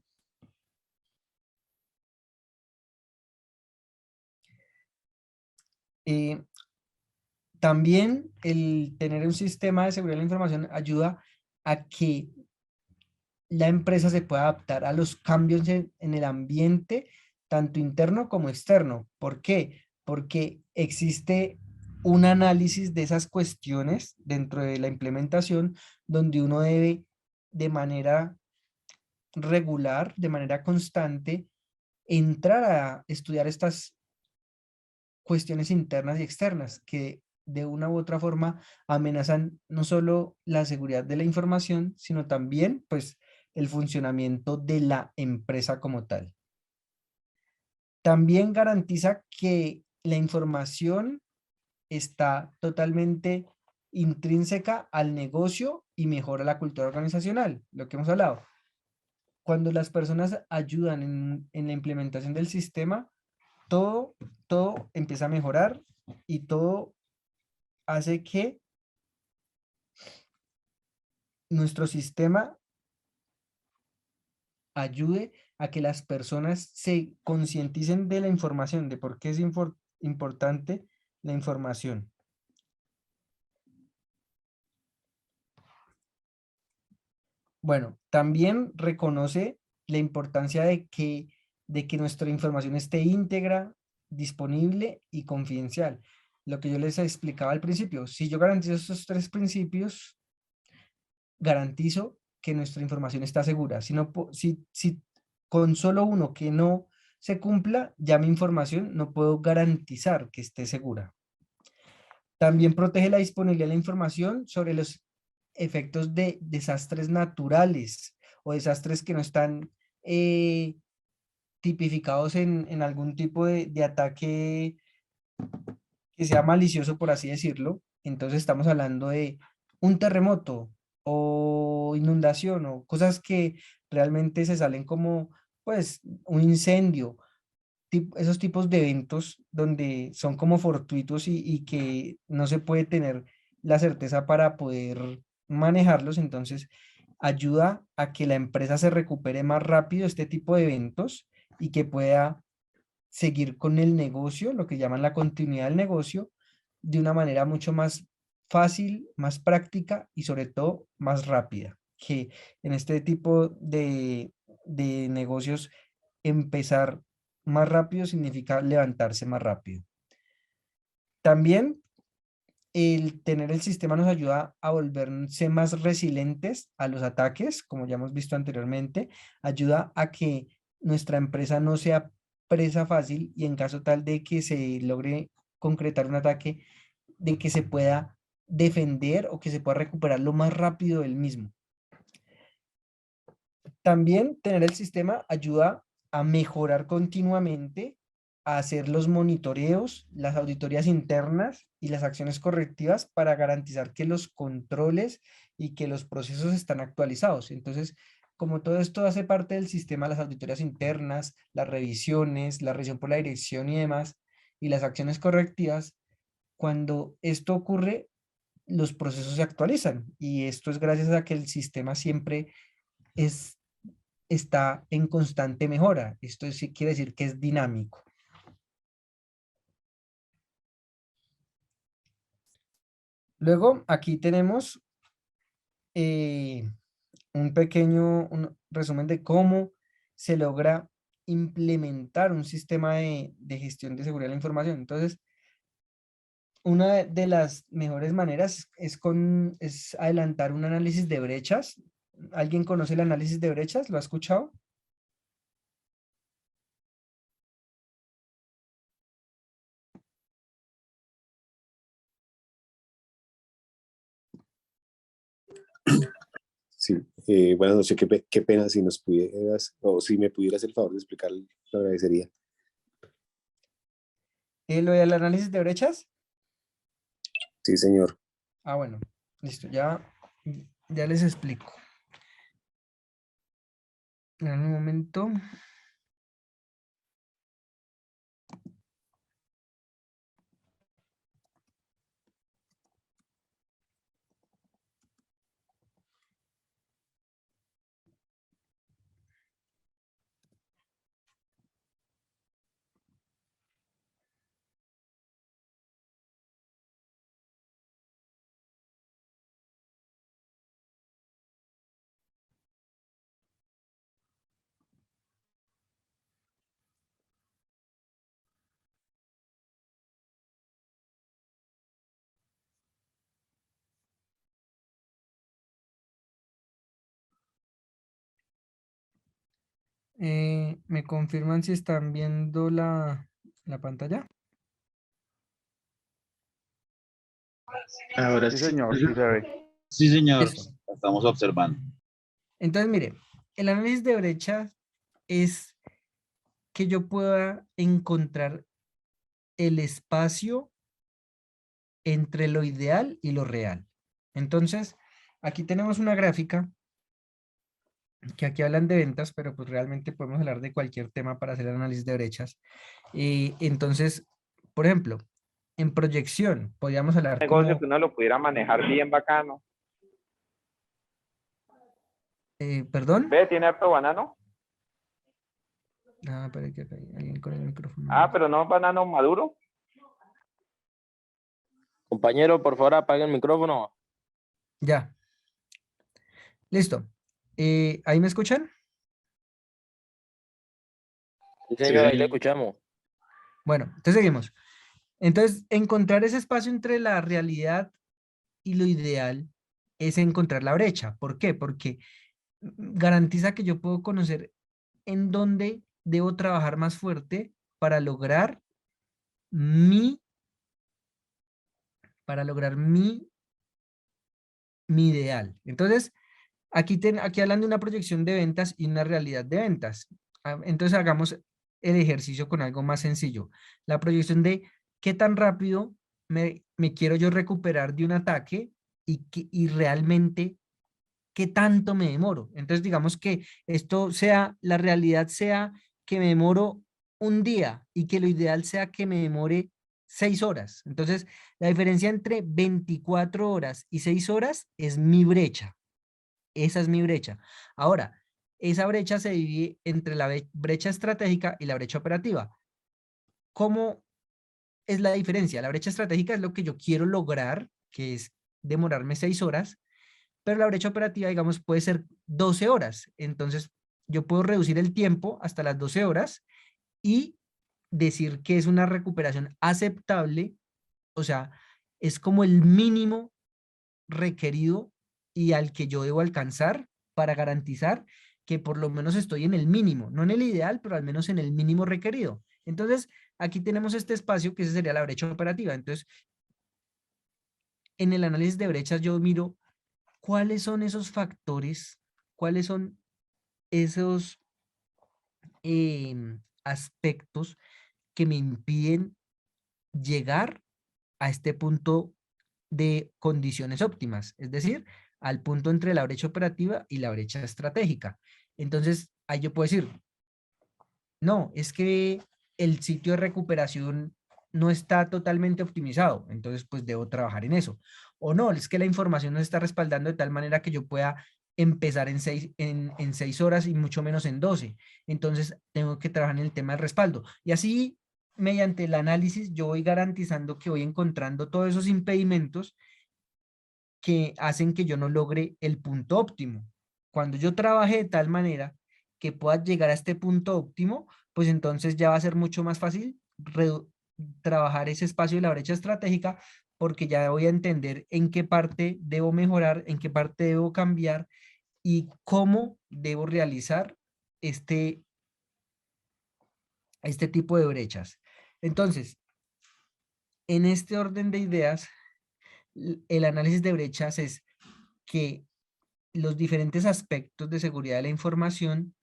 Eh, También el tener un sistema de seguridad de la información ayuda a que la empresa se pueda adaptar a los cambios en el ambiente, tanto interno como externo. ¿Por qué? Porque existe un análisis de esas cuestiones dentro de la implementación donde uno debe de manera regular, de manera constante, entrar a estudiar estas cuestiones internas y externas que de una u otra forma amenazan no solo la seguridad de la información, sino también pues el funcionamiento de la empresa como tal. También garantiza que la información está totalmente intrínseca al negocio y mejora la cultura organizacional, lo que hemos hablado. Cuando las personas ayudan en la implementación del sistema, todo empieza a mejorar y todo hace que nuestro sistema ayude a que las personas se concienticen de la información, de por qué es importante la información. Bueno, también reconoce la importancia de que nuestra información esté íntegra, disponible y confidencial. Lo que yo les explicaba al principio, si yo garantizo estos tres principios, garantizo que nuestra información está segura. Si con solo uno que no se cumpla, ya mi información no puedo garantizar que esté segura. También protege la disponibilidad de la información sobre los efectos de desastres naturales o desastres que no están tipificados en algún tipo de ataque que sea malicioso, por así decirlo. Entonces estamos hablando de un terremoto o inundación o cosas que realmente se salen como pues un incendio, esos tipos de eventos donde son como fortuitos y que no se puede tener la certeza para poder manejarlos. Entonces ayuda a que la empresa se recupere más rápido este tipo de eventos y que pueda seguir con el negocio, lo que llaman la continuidad del negocio, de una manera mucho más fácil, más práctica y sobre todo más rápida, que en este tipo de negocios empezar más rápido significa levantarse más rápido. También el tener el sistema nos ayuda a volverse más resilientes a los ataques, como ya hemos visto anteriormente, ayuda a que nuestra empresa no sea presa fácil y en caso tal de que se logre concretar un ataque, de que se pueda defender o que se pueda recuperar lo más rápido del mismo. También tener el sistema ayuda a mejorar continuamente, a hacer los monitoreos, las auditorías internas y las acciones correctivas para garantizar que los controles y que los procesos están actualizados. Entonces, como todo esto hace parte del sistema, las auditorías internas, las revisiones, la revisión por la dirección y demás, y las acciones correctivas, cuando esto ocurre, los procesos se actualizan y esto es gracias a que el sistema siempre está en constante mejora. Esto sí quiere decir que es dinámico. Luego, aquí tenemos un pequeño resumen de cómo se logra implementar un sistema de gestión de seguridad de la información. Entonces, una de las mejores maneras es adelantar un análisis de brechas. ¿Alguien conoce el análisis de brechas? ¿Lo ha escuchado? Sí, Sí, buenas noches, qué pena si nos pudieras, o si me pudieras el favor de explicar, lo agradecería. ¿Lo del análisis de brechas? Sí, señor. Ah, bueno, listo, ya les explico. En un momento. ¿Me confirman si están viendo la pantalla? Ahora Sí, sí. señor, sí se ve. Sí, señor. Listo. Estamos observando. Entonces, mire, el análisis de brecha es que yo pueda encontrar el espacio entre lo ideal y lo real. Entonces, aquí tenemos una gráfica que aquí hablan de ventas, pero pues realmente podemos hablar de cualquier tema para hacer el análisis de brechas. Entonces, por ejemplo, en proyección, podríamos hablar Negocio como... que uno lo pudiera manejar bien bacano. ¿Perdón? ¿Ve? ¿Tiene harto banano? Ah, pero que acá hay alguien con el micrófono. Ah, pero no banano maduro. Compañero, por favor, apague el micrófono. Ya. Listo. ¿Ahí me escuchan? Sí, señor, ahí le escuchamos. Bueno, entonces seguimos. Entonces, encontrar ese espacio entre la realidad y lo ideal es encontrar la brecha. ¿Por qué? Porque garantiza que yo puedo conocer en dónde debo trabajar más fuerte para lograr mi, mi ideal. Entonces, aquí hablan de una proyección de ventas y una realidad de ventas. Entonces, hagamos el ejercicio con algo más sencillo. La proyección de qué tan rápido me quiero yo recuperar de un ataque y realmente qué tanto me demoro. Entonces, digamos que esto sea, la realidad sea que me demoro un día y que lo ideal sea que me demore 6 horas. Entonces, la diferencia entre 24 horas y 6 horas es mi brecha. Esa es mi brecha. Ahora, esa brecha se divide entre la brecha estratégica y la brecha operativa. ¿Cómo es la diferencia? La brecha estratégica es lo que yo quiero lograr, que es demorarme 6 horas, pero la brecha operativa, digamos, puede ser 12 horas. Entonces, yo puedo reducir el tiempo hasta las 12 horas y decir que es una recuperación aceptable, o sea, es como el mínimo requerido y al que yo debo alcanzar para garantizar que por lo menos estoy en el mínimo, no en el ideal, pero al menos en el mínimo requerido. Entonces, aquí tenemos este espacio que esa sería la brecha operativa. Entonces, en el análisis de brechas yo miro cuáles son esos factores, cuáles son esos aspectos que me impiden llegar a este punto de condiciones óptimas, es decir, al punto entre la brecha operativa y la brecha estratégica. Entonces, ahí yo puedo decir, no, es que el sitio de recuperación no está totalmente optimizado, entonces pues debo trabajar en eso. O no, es que la información no se está respaldando de tal manera que yo pueda empezar en 6 horas y mucho menos en 12. Entonces tengo que trabajar en el tema del respaldo. Y así, mediante el análisis, yo voy garantizando que voy encontrando todos esos impedimentos que hacen que yo no logre el punto óptimo. Cuando yo trabaje de tal manera que pueda llegar a este punto óptimo, pues entonces ya va a ser mucho más fácil trabajar ese espacio de la brecha estratégica porque ya voy a entender en qué parte debo mejorar, en qué parte debo cambiar y cómo debo realizar este tipo de brechas. Entonces, en este orden de ideas, el análisis de brechas es que los diferentes aspectos de seguridad de la información,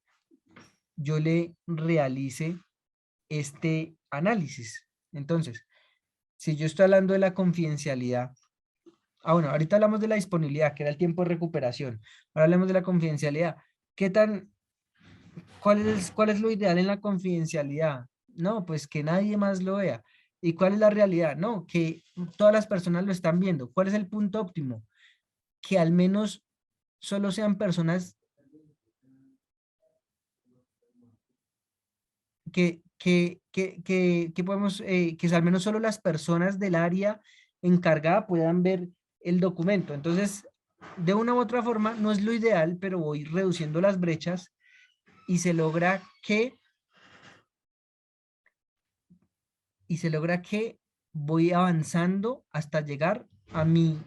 yo le realice este análisis. Entonces, si yo estoy hablando de la confidencialidad, bueno, ahorita hablamos de la disponibilidad, que era el tiempo de recuperación. Ahora hablemos de la confidencialidad. ¿Cuál es lo ideal en la confidencialidad? No, pues que nadie más lo vea. ¿Y cuál es la realidad? No, que todas las personas lo están viendo. ¿Cuál es el punto óptimo? Que al menos solo sean personas que podemos, que al menos solo las personas del área encargada puedan ver el documento. Entonces, de una u otra forma, no es lo ideal, pero voy reduciendo las brechas y se logra que voy avanzando hasta llegar a mi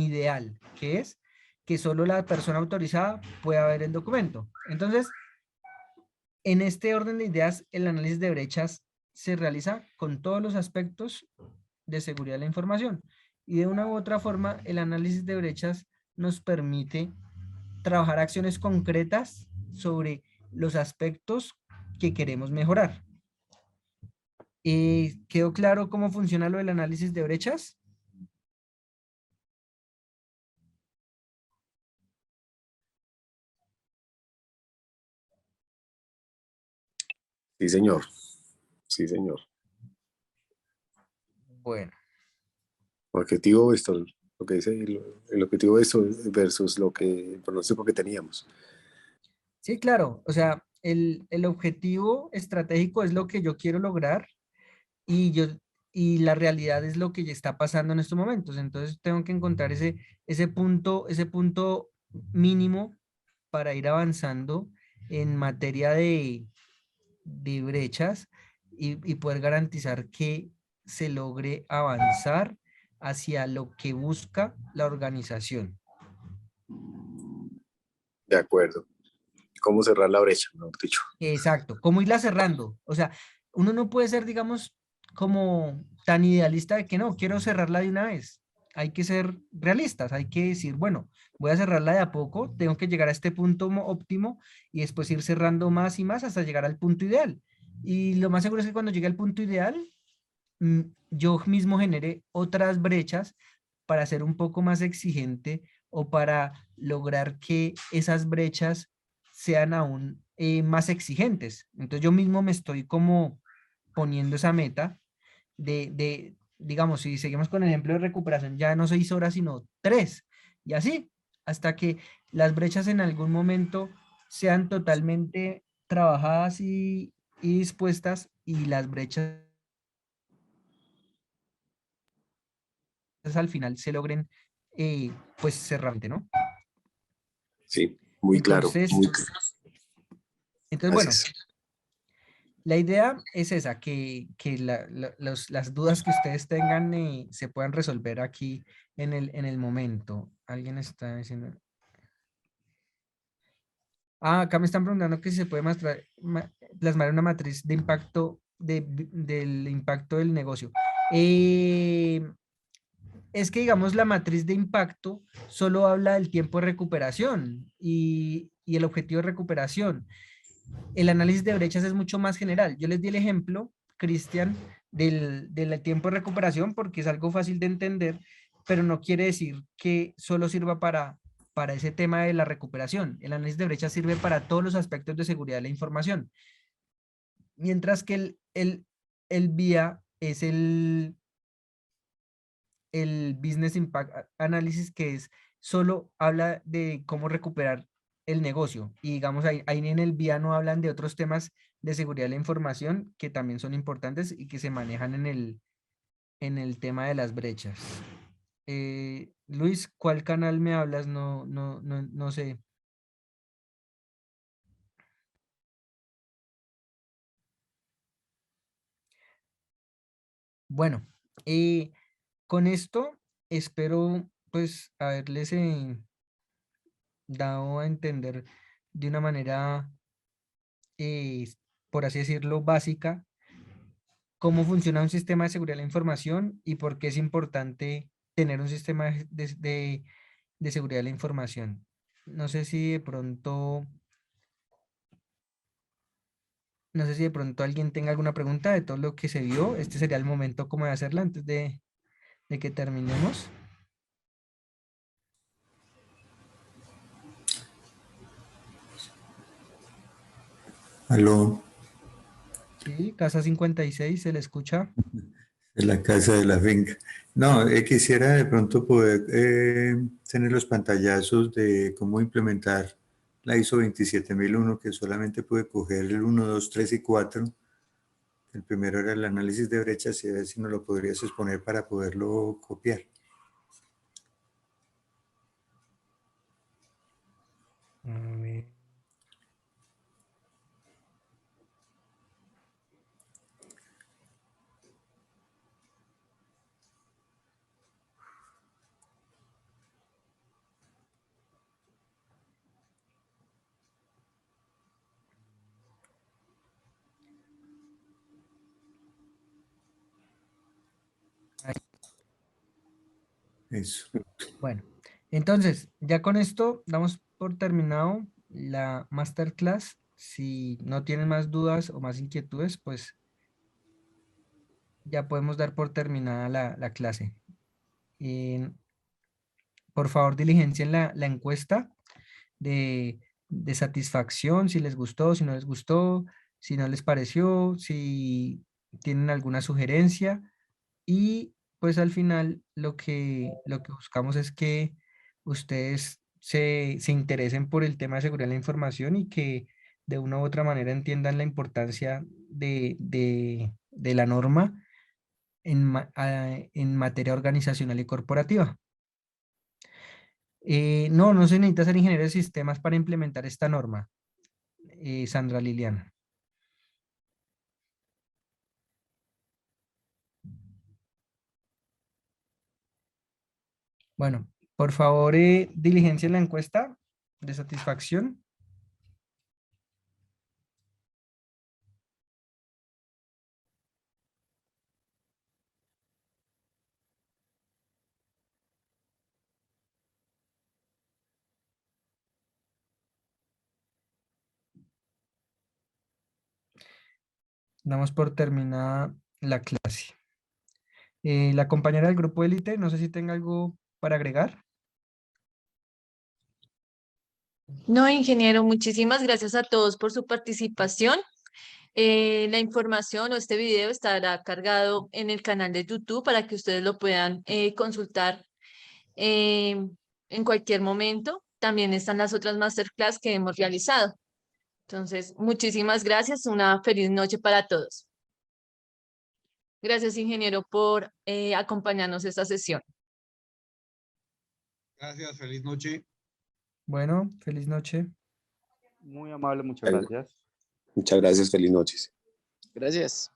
ideal, que es que solo la persona autorizada pueda ver el documento. Entonces, en este orden de ideas, el análisis de brechas se realiza con todos los aspectos de seguridad de la información. Y de una u otra forma, el análisis de brechas nos permite trabajar acciones concretas sobre los aspectos que queremos mejorar. ¿Quedó claro cómo funciona lo del análisis de brechas? Sí, señor. Sí, señor. Bueno. Objetivo esto, lo que dice el objetivo de esto versus el pronóstico que teníamos. Sí, claro. O sea, el objetivo estratégico es lo que yo quiero lograr y la realidad es lo que ya está pasando en estos momentos. Entonces tengo que encontrar ese punto mínimo para ir avanzando en materia de brechas y poder garantizar que se logre avanzar hacia lo que busca la organización. De acuerdo. ¿Cómo cerrar la brecha, mejor dicho? Exacto. ¿Cómo irla cerrando? O sea, uno no puede ser, digamos, como tan idealista de que no, quiero cerrarla de una vez. Hay que ser realistas, hay que decir, bueno, voy a cerrarla de a poco, tengo que llegar a este punto óptimo y después ir cerrando más y más hasta llegar al punto ideal. Y lo más seguro es que cuando llegue al punto ideal, yo mismo genere otras brechas para ser un poco más exigente o para lograr que esas brechas sean aún más exigentes. Entonces yo mismo me estoy como poniendo esa meta digamos, si seguimos con el ejemplo de recuperación, ya no 6 horas, sino 3. Y así, hasta que las brechas en algún momento sean totalmente trabajadas y dispuestas y las brechas al final se logren pues cerrar, ¿no? Sí, muy claro. Entonces, bueno, la idea es esa, que las dudas que ustedes tengan se puedan resolver aquí en el momento. Alguien está diciendo... acá me están preguntando que si se puede plasmar una matriz de impacto del impacto del negocio. Es que, digamos, la matriz de impacto solo habla del tiempo de recuperación y el objetivo de recuperación. El análisis de brechas es mucho más general. Yo les di el ejemplo, Cristian, del tiempo de recuperación porque es algo fácil de entender, pero no quiere decir que solo sirva para ese tema de la recuperación. El análisis de brechas sirve para todos los aspectos de seguridad de la información. Mientras que el BIA es el Business Impact Analysis, que solo habla de cómo recuperar el negocio. Y digamos, ahí en el BIA no hablan de otros temas de seguridad de la información que también son importantes y que se manejan en el tema de las brechas. Luis, ¿cuál canal me hablas? No sé. Bueno, con esto espero pues haberles dado a entender de una manera, por así decirlo, básica, cómo funciona un sistema de seguridad de la información y por qué es importante tener un sistema de seguridad de la información. No sé si de pronto, no sé si de pronto alguien tenga alguna pregunta de todo lo que se vio. Este sería el momento como de hacerla antes de que terminemos. Aló, Sí, casa 56, se le escucha. en la casa de la finca. No, quisiera de pronto poder tener los pantallazos de cómo implementar la ISO 27001, que solamente pude coger el 1, 2, 3 y 4. El primero era el análisis de brechas y a ver si nos lo podrías exponer para poderlo copiar. A ver. Ahí. Eso. Bueno, entonces, ya con esto damos por terminado la masterclass. Si no tienen más dudas o más inquietudes, pues ya podemos dar por terminada la clase. Por favor, diligencien la encuesta de satisfacción, si les gustó, si no les gustó, si no les pareció, si tienen alguna sugerencia. Y pues al final lo que buscamos es que ustedes se interesen por el tema de seguridad de la información y que de una u otra manera entiendan la importancia de la norma en materia organizacional y corporativa. No se necesita ser ingeniero de sistemas para implementar esta norma, Sandra Liliana. Bueno, por favor, diligencien la encuesta de satisfacción. Damos por terminada la clase. La compañera del grupo élite, no sé si tenga algo para agregar. No, ingeniero, muchísimas gracias a todos por su participación. La información o este video estará cargado en el canal de YouTube para que ustedes lo puedan consultar en cualquier momento. También están las otras masterclass que hemos realizado. Entonces, muchísimas gracias. Una feliz noche para todos. Gracias, ingeniero, por acompañarnos esta sesión. Gracias, feliz noche. Bueno, feliz noche. Muy amable, muchas gracias. Muchas gracias, feliz noches. Gracias.